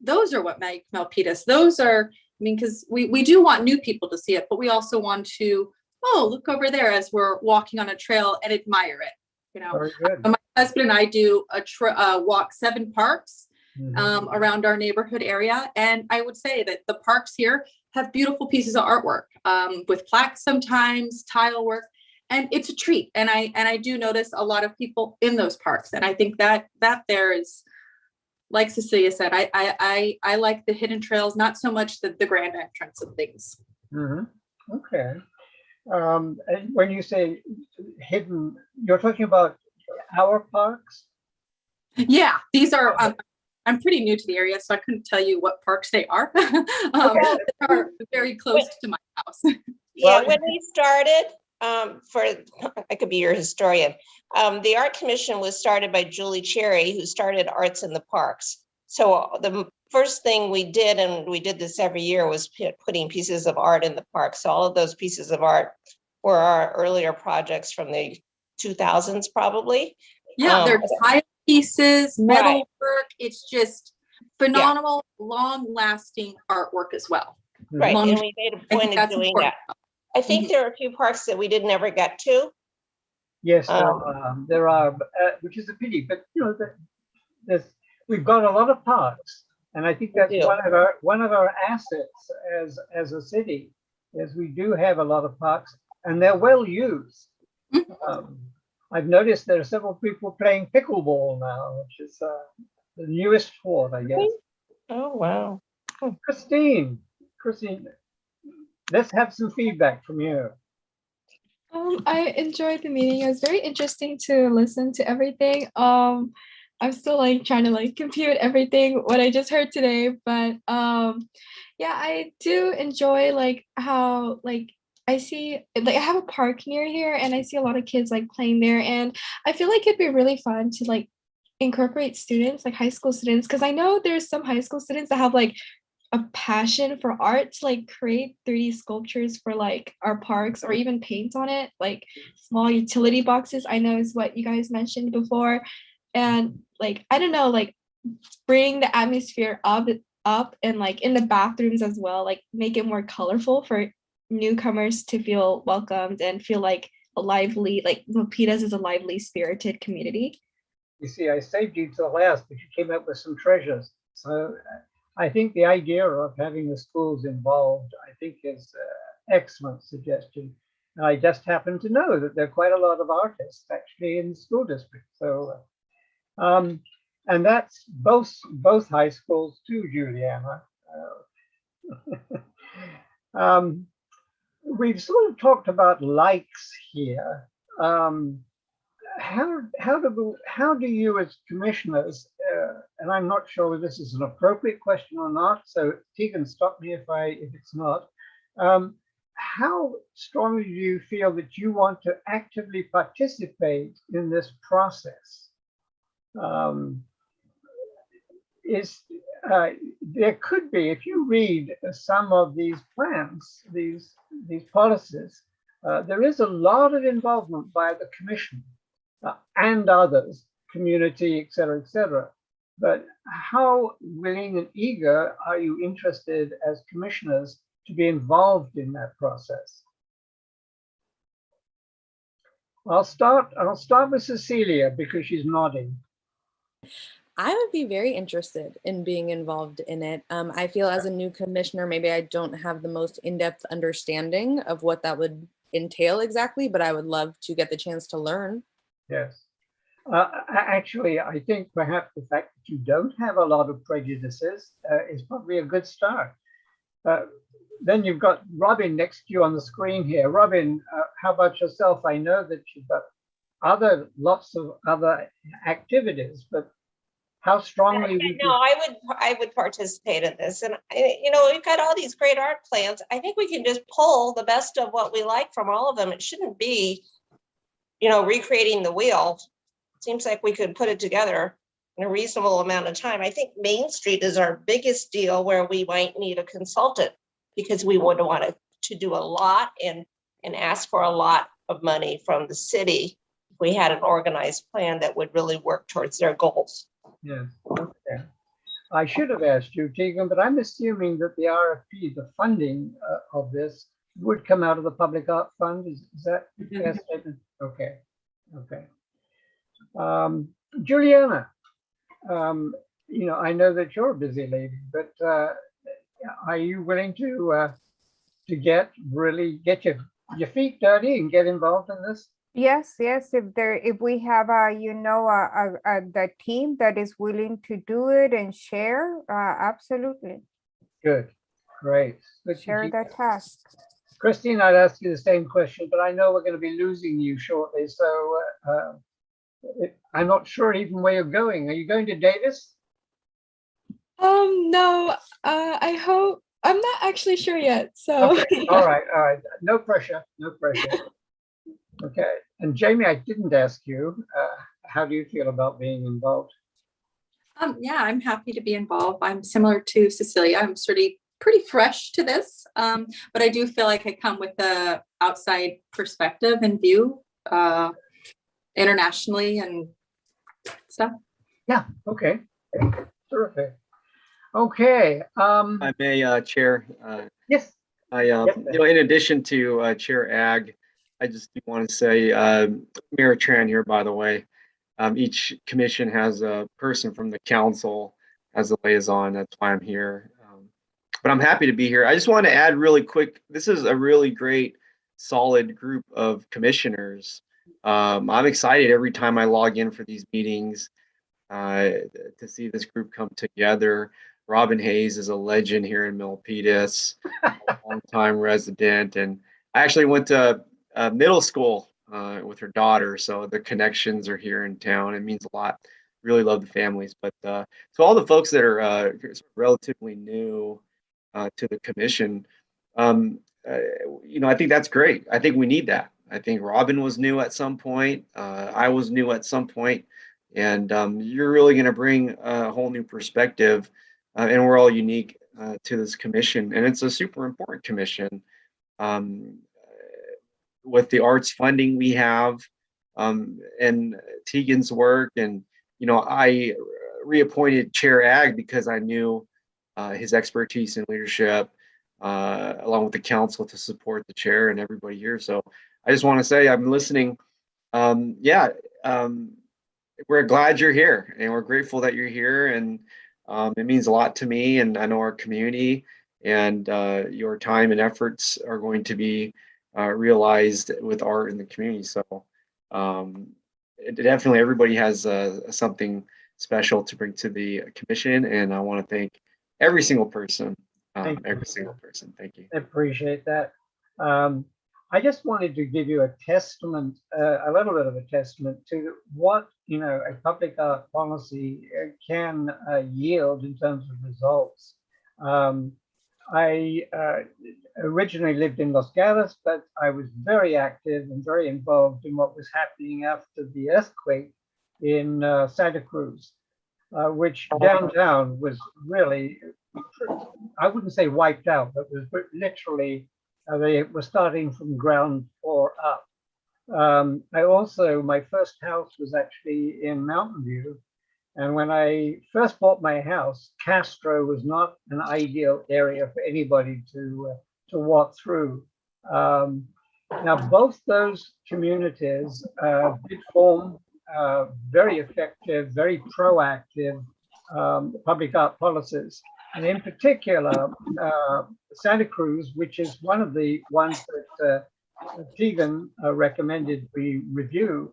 what make Milpitas. Those are, I mean, because we do want new people to see it, but we also want to, look over there as we're walking on a trail and admire it. You know, Very good. my husband and I do walk 7 parks around our neighborhood area. And I would say that the parks here have beautiful pieces of artwork with plaques sometimes, tile work, and it's a treat. And I do notice a lot of people in those parks. And I think that there is, like Cecilia said, I like the hidden trails, not so much the grand entrance of things. Okay. And when you say hidden, you're talking about our parks? Yeah, these are, I'm pretty new to the area, so I couldn't tell you what parks they are. They are very close to my house. Yeah, when we started, I could be your historian. The Art Commission was started by Julie Cherry, who started Arts in the Parks. So the first thing we did, and we did this every year, was putting pieces of art in the park. So all of those pieces of art were our earlier projects from the 2000s, probably. Yeah, they're tile pieces, metal work. It's just phenomenal, long-lasting artwork as well. Right, and we made a point of doing that. I think there are a few parks that we didn't ever get to. Yes, there are, which is a pity. But you know, we've got a lot of parks, and I think that's one of our assets as a city. Is we do have a lot of parks, and they're well used. I've noticed there are several people playing pickleball now, which is the newest sport, I guess. Oh wow! Christine, let's have some feedback from you. I enjoyed the meeting. It was very interesting to listen to everything. I'm still like trying to like compute everything what I just heard today, but yeah, I do enjoy like how like I see like I have a park near here and I see a lot of kids like playing there, and I feel like it'd be really fun to like incorporate students, like high school students, because I know there's some high school students that have like a passion for art to like create 3D sculptures for like our parks or even paint on it, like small utility boxes, I know is what you guys mentioned before. And like, I don't know, like bring the atmosphere up and like in the bathrooms as well, like make it more colorful for newcomers to feel welcomed and feel like a lively, like Milpitas is a lively, spirited community. You see, I saved you to the last, but you came up with some treasures. So I think the idea of having the schools involved, I think is an excellent suggestion. And I just happen to know that there are quite a lot of artists actually in the school district. So, and that's both high schools too, Juliana. We've sort of talked about likes here. How do you as commissioners, and I'm not sure whether this is an appropriate question or not, so Tegan, stop me if it's not. How strongly do you feel that you want to actively participate in this process? There could be, if you read some of these plans, these policies, there is a lot of involvement by the commission and others, community, et cetera, but how willing and eager are you interested as commissioners to be involved in that process? I'll start with Cecilia because she's nodding. I would be very interested in being involved in it. I feel as a new commissioner, maybe I don't have the most in-depth understanding of what that would entail exactly, but I would love to get the chance to learn. Yes. Actually, I think perhaps the fact that you don't have a lot of prejudices is probably a good start. Then you've got Robin next to you on the screen here. Robin, how about yourself? I know that you've got lots of other activities, but how strongly? I would participate in this. And, you know, we've got all these great art plans. I think we can just pull the best of what we like from all of them. It shouldn't be, you know, recreating the wheel. Seems like we could put it together in a reasonable amount of time. I think Main Street is our biggest deal where we might need a consultant because we would want to do a lot and ask for a lot of money from the city if we had an organized plan that would really work towards their goals. Yes. Okay. I should have asked you, Tegan, but I'm assuming that the RFP, the funding of this, would come out of the Public Art Fund. Is that a fair statement? Okay. Okay. Juliana, you know, I know that you're a busy lady, but are you willing to get your feet dirty and get involved in this? Yes, if we have the team that is willing to do it and share, absolutely. Good, great. Share the task. Christine, I'd ask you the same question, but I know we're going to be losing you shortly, so I'm not sure even where you're going. Are you going to Davis? No, I hope, I'm not actually sure yet, so. Okay. All right, no pressure. Okay, and Jamie, I didn't ask you, how do you feel about being involved? Yeah, I'm happy to be involved. I'm similar to Cecilia. I'm pretty fresh to this, but I do feel like I come with the outside perspective and view internationally and stuff. Yeah, okay, terrific. Okay. I may, Chair. Yes. In addition to Chair Ag, I just want to say, Mayor Tran here, by the way, each commission has a person from the council as a liaison. That's why I'm here. But I'm happy to be here. I just want to add really quick, this is a really great, solid group of commissioners. I'm excited every time I log in for these meetings to see this group come together. Robin Hayes is a legend here in Milpitas, a longtime resident. And I actually went to middle school with her daughter. So the connections are here in town. It means a lot. Really love the families. But to all the folks that are relatively new to the commission, um, uh, I think that's great. I think we need that. I think Robin was new at some point. I was new at some point, and you're really going to bring a whole new perspective. And we're all unique to this commission, and it's a super important commission. Um, with the arts funding we have, and Tegan's work, and I reappointed Chair Ag because I knew his expertise in leadership, along with the council to support the chair and everybody here. So I just want to say I'm listening. Yeah, we're glad you're here, and we're grateful that you're here, and it means a lot to me, and I know our community, and your time and efforts are going to be realized with art in the community. So definitely everybody has something special to bring to the commission, and I want to thank every single person. Every single person. Thank you. I appreciate that. I just wanted to give you a testament, a little bit of a testament to what a public art policy can yield in terms of results. I originally lived in Los Gatos, but I was very active and very involved in what was happening after the earthquake in Santa Cruz, which downtown was really, I wouldn't say wiped out, but was literally, they were starting from ground floor up. My first house was actually in Mountain View. And when I first bought my house, Castro was not an ideal area for anybody to walk through. Now, both those communities did form very effective, very proactive public art policies. And in particular, Santa Cruz, which is one of the ones that Tegan recommended we review,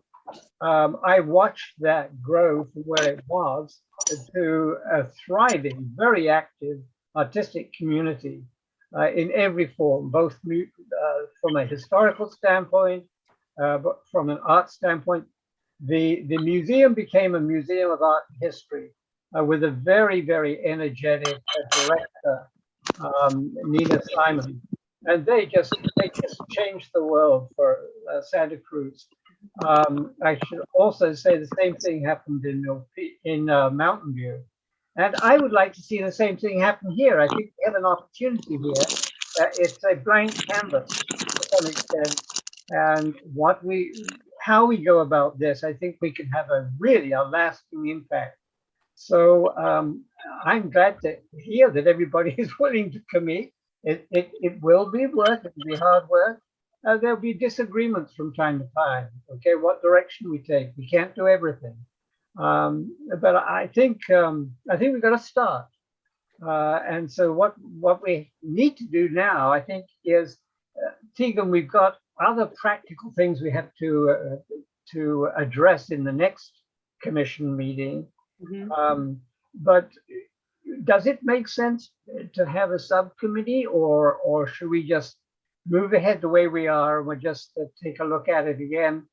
I watched that grow from where it was to a thriving, very active artistic community in every form, both from a historical standpoint, but from an art standpoint. The museum became a museum of art and history with a very, very energetic director, Nina Simon. And they just changed the world for Santa Cruz. I should also say the same thing happened in Mountain View. And I would like to see the same thing happen here. I think we have an opportunity here. It's a blank canvas to some extent. And how we go about this, I think we can have a lasting impact. So I'm glad to hear that everybody is willing to commit. It will be work, it will be hard work. There'll be disagreements from time to time. Okay, what direction we take? We can't do everything, but I think we've got to start. And so what we need to do now, I think, is Tegan, we've got other practical things we have to address in the next commission meeting. Mm-hmm. But does it make sense to have a subcommittee, or should we just move ahead the way we are and we'll just take a look at it again?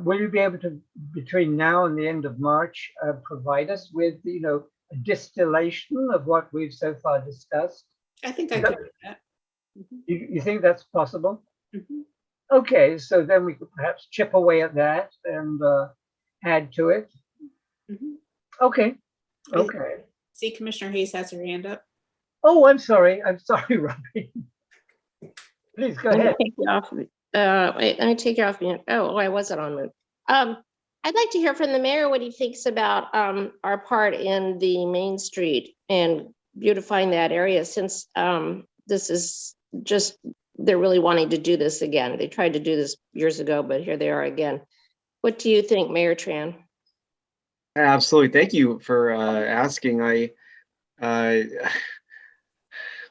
Will you be able to, between now and the end of March, provide us with a distillation of what we've so far discussed? I think I could do that. Mm-hmm. You think that's possible? Mm-hmm. Okay, so then we could perhaps chip away at that and add to it. Mm-hmm. Okay. See, Commissioner Hayes has her hand up. Oh, I'm sorry, Robbie. Please go ahead. Take you off. Wait, let me take you off mute. Oh, I wasn't on mute. I'd like to hear from the mayor what he thinks about our part in the Main Street and beautifying that area, since this is just, they're really wanting to do this again. They tried to do this years ago, but here they are again. What do you think, Mayor Tran? Absolutely. Thank you for asking.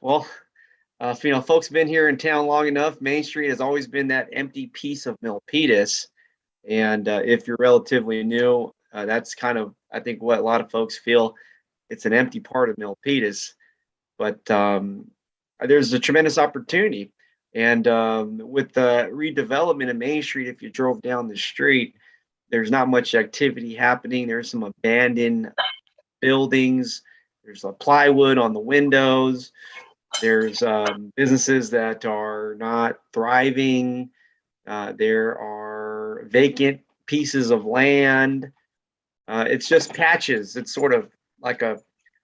Folks have been here in town long enough. Main Street has always been that empty piece of Milpitas. And if you're relatively new, that's kind of, I think, what a lot of folks feel. it's an empty part of Milpitas, but there's a tremendous opportunity. And with the redevelopment of Main Street, if you drove down the street, there's not much activity happening. There's some abandoned buildings. There's a plywood on the windows. There's businesses that are not thriving. There are vacant pieces of land. It's just patches. It's sort of like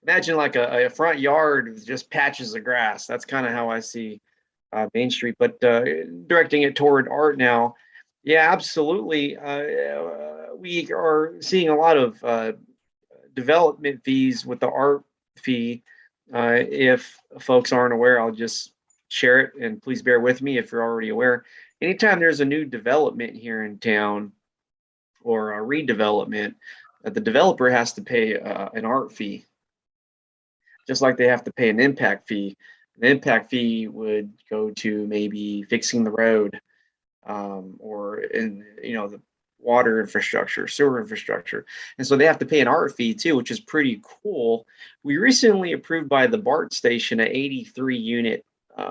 imagine like a front yard with just patches of grass. That's kind of how I see Main Street, but directing it toward art now. Yeah, absolutely. We are seeing a lot of development fees with the art fee. If folks aren't aware, I'll just share it, and please bear with me if you're already aware. Anytime there's a new development here in town or a redevelopment, the developer has to pay an art fee, just like they have to pay an impact fee. The impact fee would go to maybe fixing the road, or in the water infrastructure, sewer infrastructure. And so they have to pay an art fee too, which is pretty cool. We recently approved by the BART station an 83 unit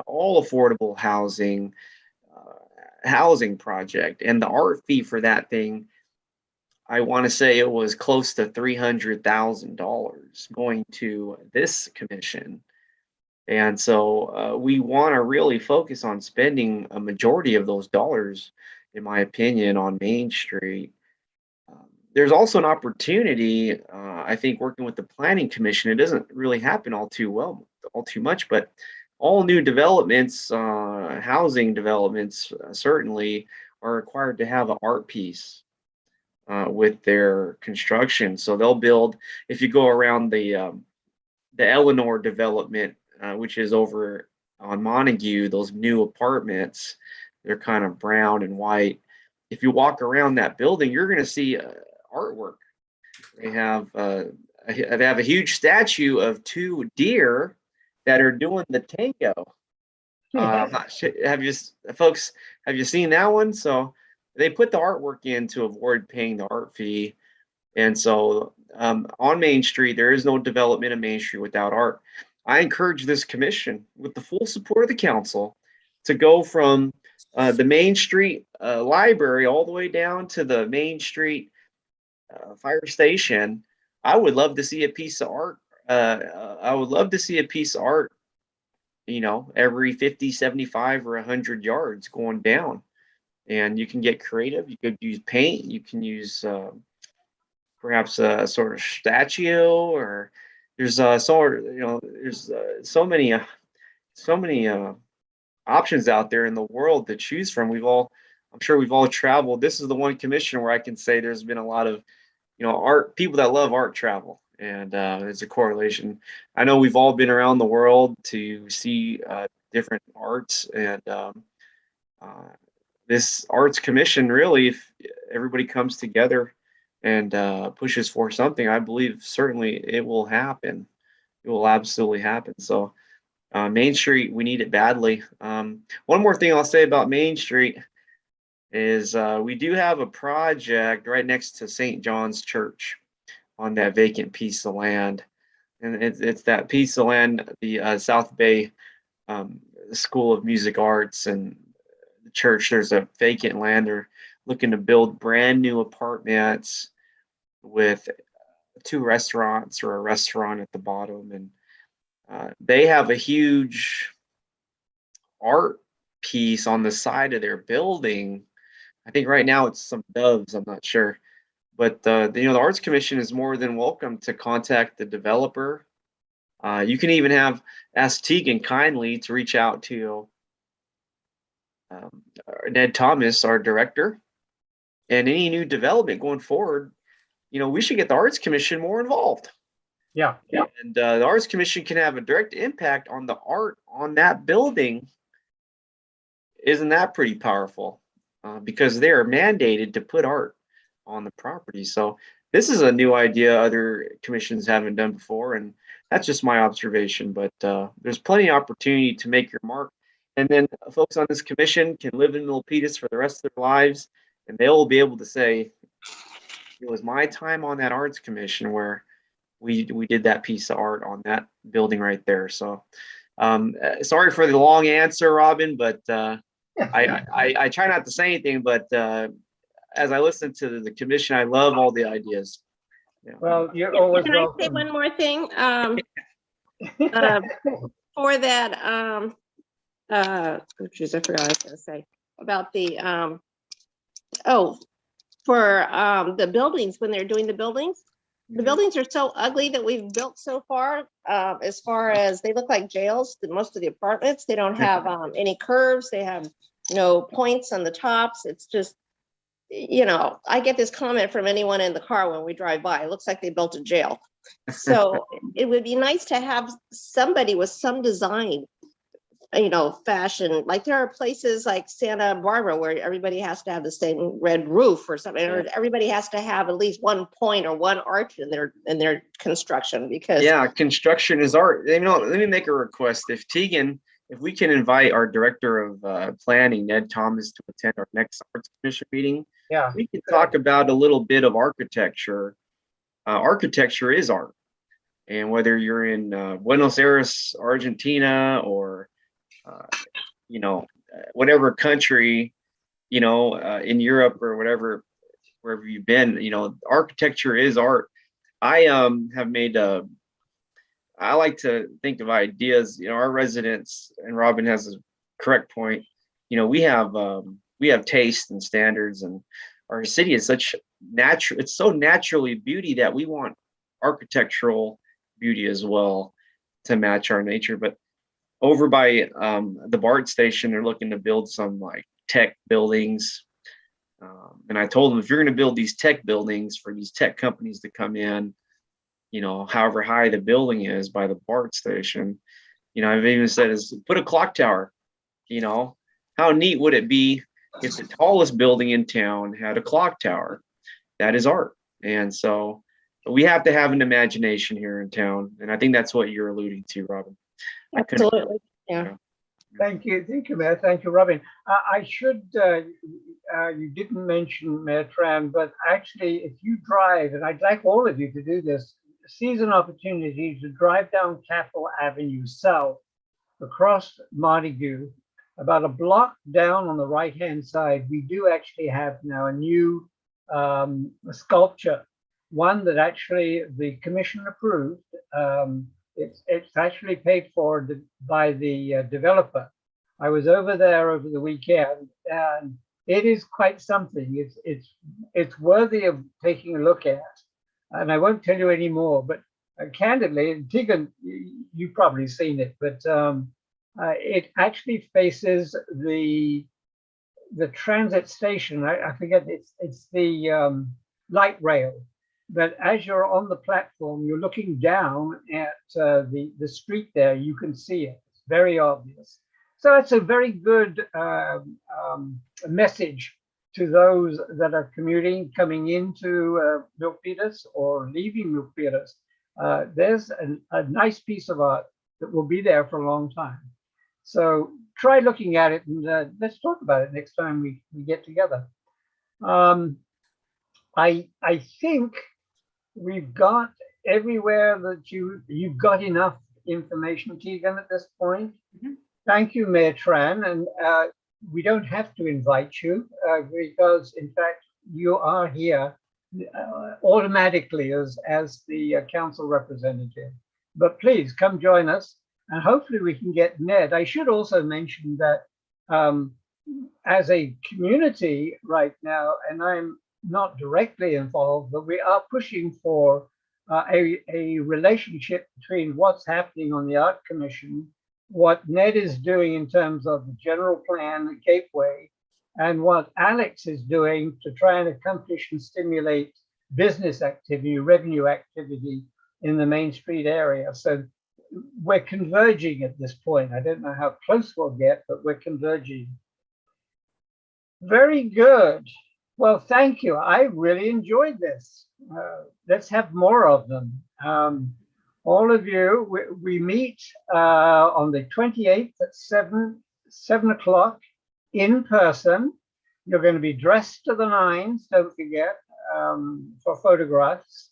all affordable housing project. And the art fee for that thing, I want to say it was close to $300,000 going to this commission. And so we want to really focus on spending a majority of those dollars, in my opinion, on Main Street. There's also an opportunity, I think, working with the Planning Commission. It doesn't really happen all too much, but all new developments, housing developments, certainly are required to have an art piece with their construction. So they'll build, if you go around the Eleanor development, which is over on Montague, those new apartments, they're kind of brown and white. If you walk around that building, you're going to see artwork. They have a huge statue of two deer that are doing the tango. I'm not sure. Have you seen that one? So they put the artwork in to avoid paying the art fee. And so on Main Street, there is no development of Main Street without art. I encourage this commission, with the full support of the council, to go from the Main Street library all the way down to the Main Street fire station. I would love to see a piece of art. I would love to see a piece of art, every 50, 75, or 100 yards going down. And you can get creative. You could use paint. You can use perhaps a sort of statue, or there's so many options out there in the world to choose from. I'm sure we've all traveled. This is the one commission where I can say there's been a lot of art, people that love art travel, and there's a correlation. I know we've all been around the world to see different arts, and this arts commission, really, if everybody comes together and pushes for something, I believe certainly it will happen. It will absolutely happen. So Main Street, we need it badly. One more thing I'll say about Main Street is we do have a project right next to St. John's Church on that vacant piece of land. And it's that piece of land, the South Bay School of Music Arts and the church. There's a vacant land. They're looking to build brand new apartments with 2 restaurants or a restaurant at the bottom. And they have a huge art piece on the side of their building. I think right now it's some doves, I'm not sure. But the Arts Commission is more than welcome to contact the developer. You can even ask Tegan kindly to reach out to Ned Thomas, our director. And any new development going forward, we should get the Arts Commission more involved. Yeah. And the Arts Commission can have a direct impact on the art on that building. Isn't that pretty powerful? Because they are mandated to put art on the property. So this is a new idea other commissions haven't done before, and that's just my observation. But there's plenty of opportunity to make your mark. And then folks on this commission can live in Milpitas for the rest of their lives, and they'll be able to say, it was my time on that Arts Commission where we did that piece of art on that building right there. So sorry for the long answer, Robin, but I try not to say anything, but as I listen to the commission, I love all the ideas. Yeah. Well, you're always Can I say welcome. one more thing? For that, oh geez, I forgot what I was gonna say about the, for the buildings, when they're doing the buildings. The buildings are so ugly that we've built so far, as far as they look like jails, most of the apartments, they don't have any curves, they have no points on the tops. It's just, you know, I get this comment from anyone in the car when we drive by. It looks like they built a jail. So it would be nice to have somebody with some design, you know, fashion. Like there are places like Santa Barbara where everybody has to have the same red roof or something, or everybody has to have at least one point or one arch in their construction, because construction is art. You know, let me make a request. If we can invite our director of planning, Ned Thomas, to attend our next arts commission meeting, we can talk about a little bit of architecture. Architecture is art, and whether you're in Buenos Aires, Argentina, or you know, whatever country, you know, in Europe or whatever, wherever you've been, you know, architecture is art. I have made I like to think of ideas, you know, our residents, and Robin has a correct point. You know, we have taste and standards, and our city is it's so naturally beauty that we want architectural beauty as well to match our nature. But over by the BART station, they're looking to build some like tech buildings. And I told them, if you're going to build these tech buildings for these tech companies to come in, you know, however high the building is by the BART station, you know, I've even said is put a clock tower. You know, how neat would it be if the tallest building in town had a clock tower? That is art. And so we have to have an imagination here in town. And I think that's what you're alluding to, Robin. Absolutely. Yeah. Thank you, Mayor. Thank you, Robin. I should, you didn't mention Mayor Tran, but actually, if you drive, and I'd like all of you to do this, seize an opportunity to drive down Capitol Avenue South, across Montague, about a block down on the right-hand side. We do actually have now a new sculpture, one that actually the commission approved. It's actually paid for by the developer. I was over there over the weekend, and it is quite something. It's worthy of taking a look at. And I won't tell you any more, but candidly, Tegan, you've probably seen it, but it actually faces the transit station. I forget, it's the light rail. But as you're on the platform, you're looking down at the street there, you can see it. It's very obvious. So it's a very good message to those that are commuting, coming into Milpitas or leaving Milpitas. There's a nice piece of art that will be there for a long time. So try looking at it, and let's talk about it next time we get together. I think we've got everywhere that you've got enough information, Tegan, at this point. Mm-hmm. Thank you, Mayor Tran. And we don't have to invite you because, in fact, you are here automatically as the council representative. But please come join us, and hopefully we can get Ned. I should also mention that as a community right now, and I'm not directly involved, but we are pushing for a relationship between what's happening on the Art Commission, what Ned is doing in terms of the general plan, the gateway, and what Alex is doing to try and accomplish and stimulate business activity, revenue activity in the Main Street area. So we're converging at this point. I don't know how close we'll get, but we're converging. Very good. Well, thank you. I really enjoyed this. Let's have more of them. All of you, we meet on the 28th at 7 o'clock in person. You're going to be dressed to the nines, don't forget, for photographs.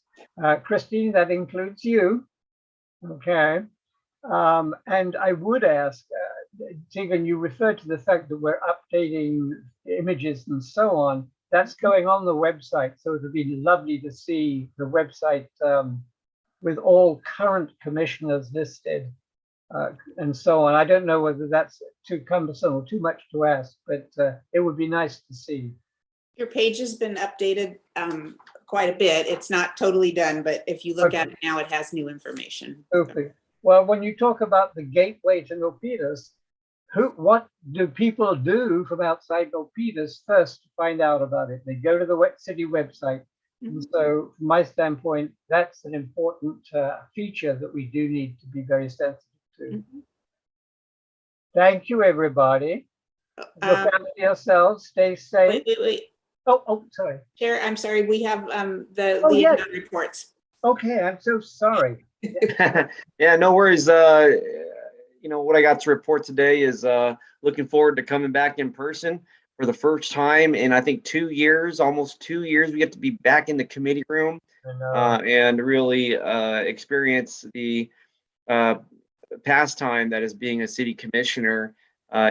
Christine, that includes you. Okay. And I would ask, Tegan, you referred to the fact that we're updating images and so on. That's going on the website. So it would be lovely to see the website with all current commissioners listed and so on. I don't know whether that's too cumbersome or too much to ask, but it would be nice to see. Your page has been updated quite a bit. It's not totally done, but if you look at it now, it has new information. Okay. Well, when you talk about the gateway to Milpitas, what do people do from outside Milpitas first to find out about it? They go to the city website. And so from my standpoint, that's an important feature that we do need to be very sensitive to. Thank you, everybody. Look after yourselves. Stay safe. Wait. Oh, sorry. Chair, I'm sorry. We have the yeah. liaison reports. Okay, I'm so sorry. Yeah, no worries. What I got to report today is looking forward to coming back in person for the first time in I think 2 years, almost 2 years. We get to be back in the committee room and really experience the pastime that is being a city commissioner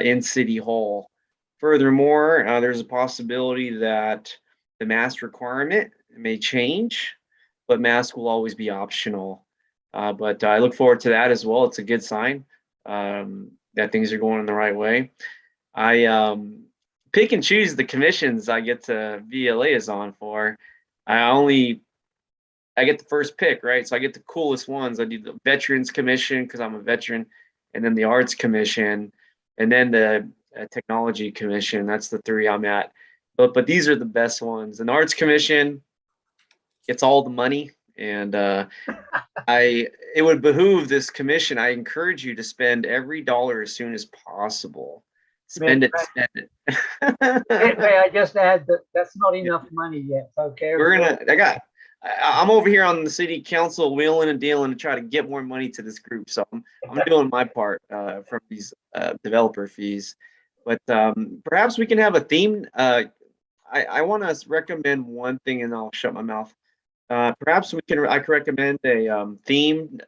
in City Hall. Furthermore, there's a possibility that the mask requirement may change, but mask will always be optional. But I look forward to that as well. It's a good sign that things are going in the right way. I pick and choose the commissions I get to be a liaison for. I get the first pick, right? So I get the coolest ones. I do the Veterans Commission because I'm a veteran, and then the Arts Commission, and then the Technology Commission. That's the 3 I'm at. But these are the best ones. And the Arts Commission gets all the money, and it would behoove this commission. I encourage you to spend every dollar as soon as possible. Spend it. May I just add that that's not enough money yet. Okay. I'm over here on the city council wheeling and dealing to try to get more money to this group. So I'm doing my part from these developer fees. But perhaps we can have a theme. I want to recommend one thing, and I'll shut my mouth. Perhaps I can recommend a themed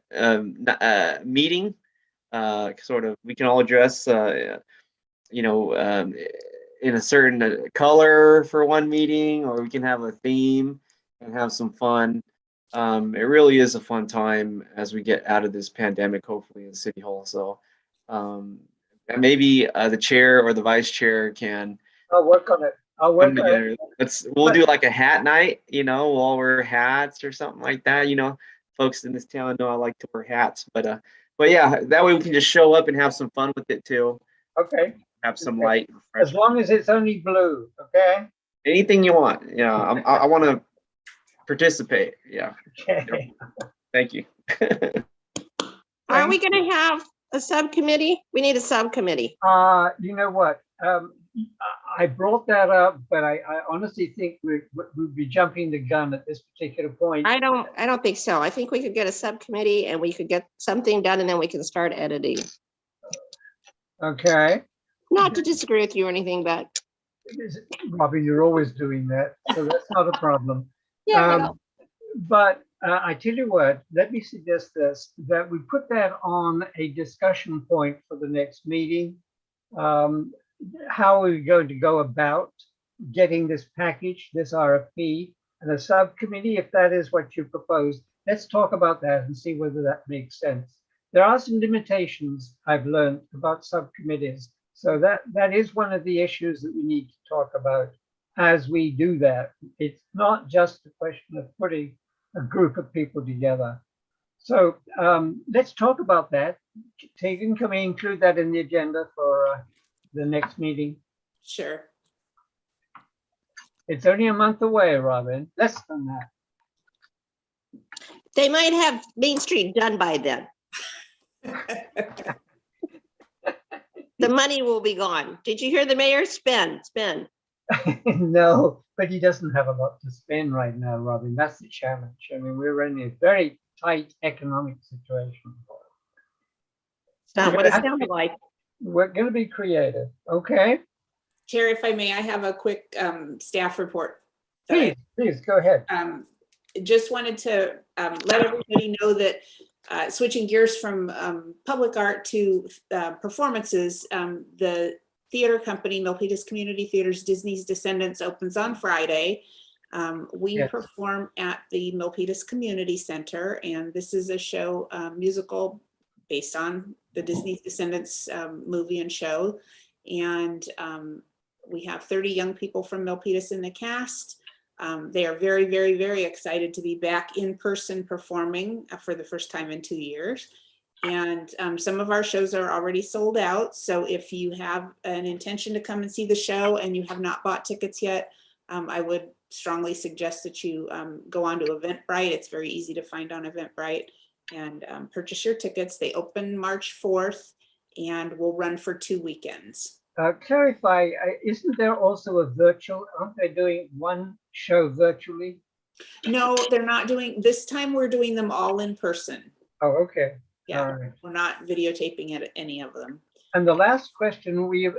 meeting. Sort of, we can all dress, in a certain color for one meeting, or we can have a theme and have some fun. It really is a fun time as we get out of this pandemic, hopefully in City Hall. So maybe the chair or the vice chair can. I'll work on it. We'll do like a hat night, we'll all wear hats or something like that. Folks in this town know I like to wear hats, but yeah, that way we can just show up and have some fun with it too. Okay. Have some light. As long as it's only blue, okay? Anything you want. Yeah, I want to participate. Yeah. Okay. Thank you. Are we going to have a subcommittee? We need a subcommittee. You know what? I brought that up, but I honestly think we'd be jumping the gun at this particular point. I don't think so. I think we could get a subcommittee and we could get something done, and then we can start editing. Okay. Not to disagree with you or anything, but Robin, you're always doing that, so that's not a problem. Yeah. But I tell you what, let me suggest this, that we put that on a discussion point for the next meeting. How are we going to go about getting this package, this RFP, and a subcommittee, if that is what you propose? Let's talk about that and see whether that makes sense. There are some limitations I've learned about subcommittees. So that is one of the issues that we need to talk about as we do that. It's not just a question of putting a group of people together. So let's talk about that. Tegan, can we include that in the agenda for the next meeting? Sure. It's only a month away, Robin, less than that. they might have Main Street done by then. The money will be gone. Did you hear the mayor? Spend. No, but he doesn't have a lot to spend right now, Robin. That's the challenge. I mean, we're in a very tight economic situation. It's not what it sounded like. We're going to be creative. Okay. Chair, if I may, I have a quick staff report. Please go ahead. just wanted to let everybody know that switching gears from public art to performances, the theater company, Milpitas Community Theaters, Disney's Descendants, opens on Friday. We Yes. perform at the Milpitas Community Center, and this is a show, musical based on the Disney's Descendants movie and show. And we have 30 young people from Milpitas in the cast. They are very, very, very excited to be back in person performing for the first time in 2 years. And some of our shows are already sold out. So if you have an intention to come and see the show and you have not bought tickets yet, I would strongly suggest that you go on to Eventbrite. It's very easy to find on Eventbrite and purchase your tickets. They open March 4th and will run for 2 weekends. Clarify, isn't there also a virtual, aren't they doing one show virtually? No, they're not doing, this time we're doing them all in person. Oh, okay. Yeah, All right. we're not videotaping it, any of them. And the last question, we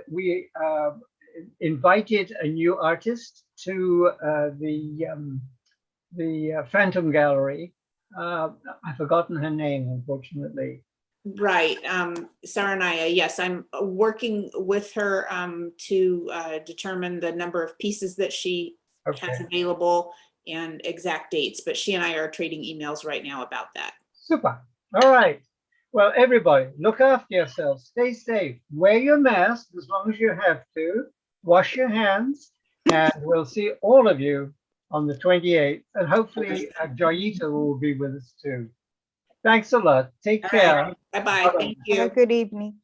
invited a new artist to the Phantom Gallery. I've forgotten her name, unfortunately. Right, Saranaya, yes, I'm working with her to determine the number of pieces that she has available and exact dates, but she and I are trading emails right now about that. Super. All right. Well, everybody, look after yourselves. Stay safe. Wear your mask as long as you have to. Wash your hands. And we'll see all of you on the 28th. And hopefully Joyita will be with us too. Thanks a lot. Take care. Bye-bye. Thank you. Have a good evening.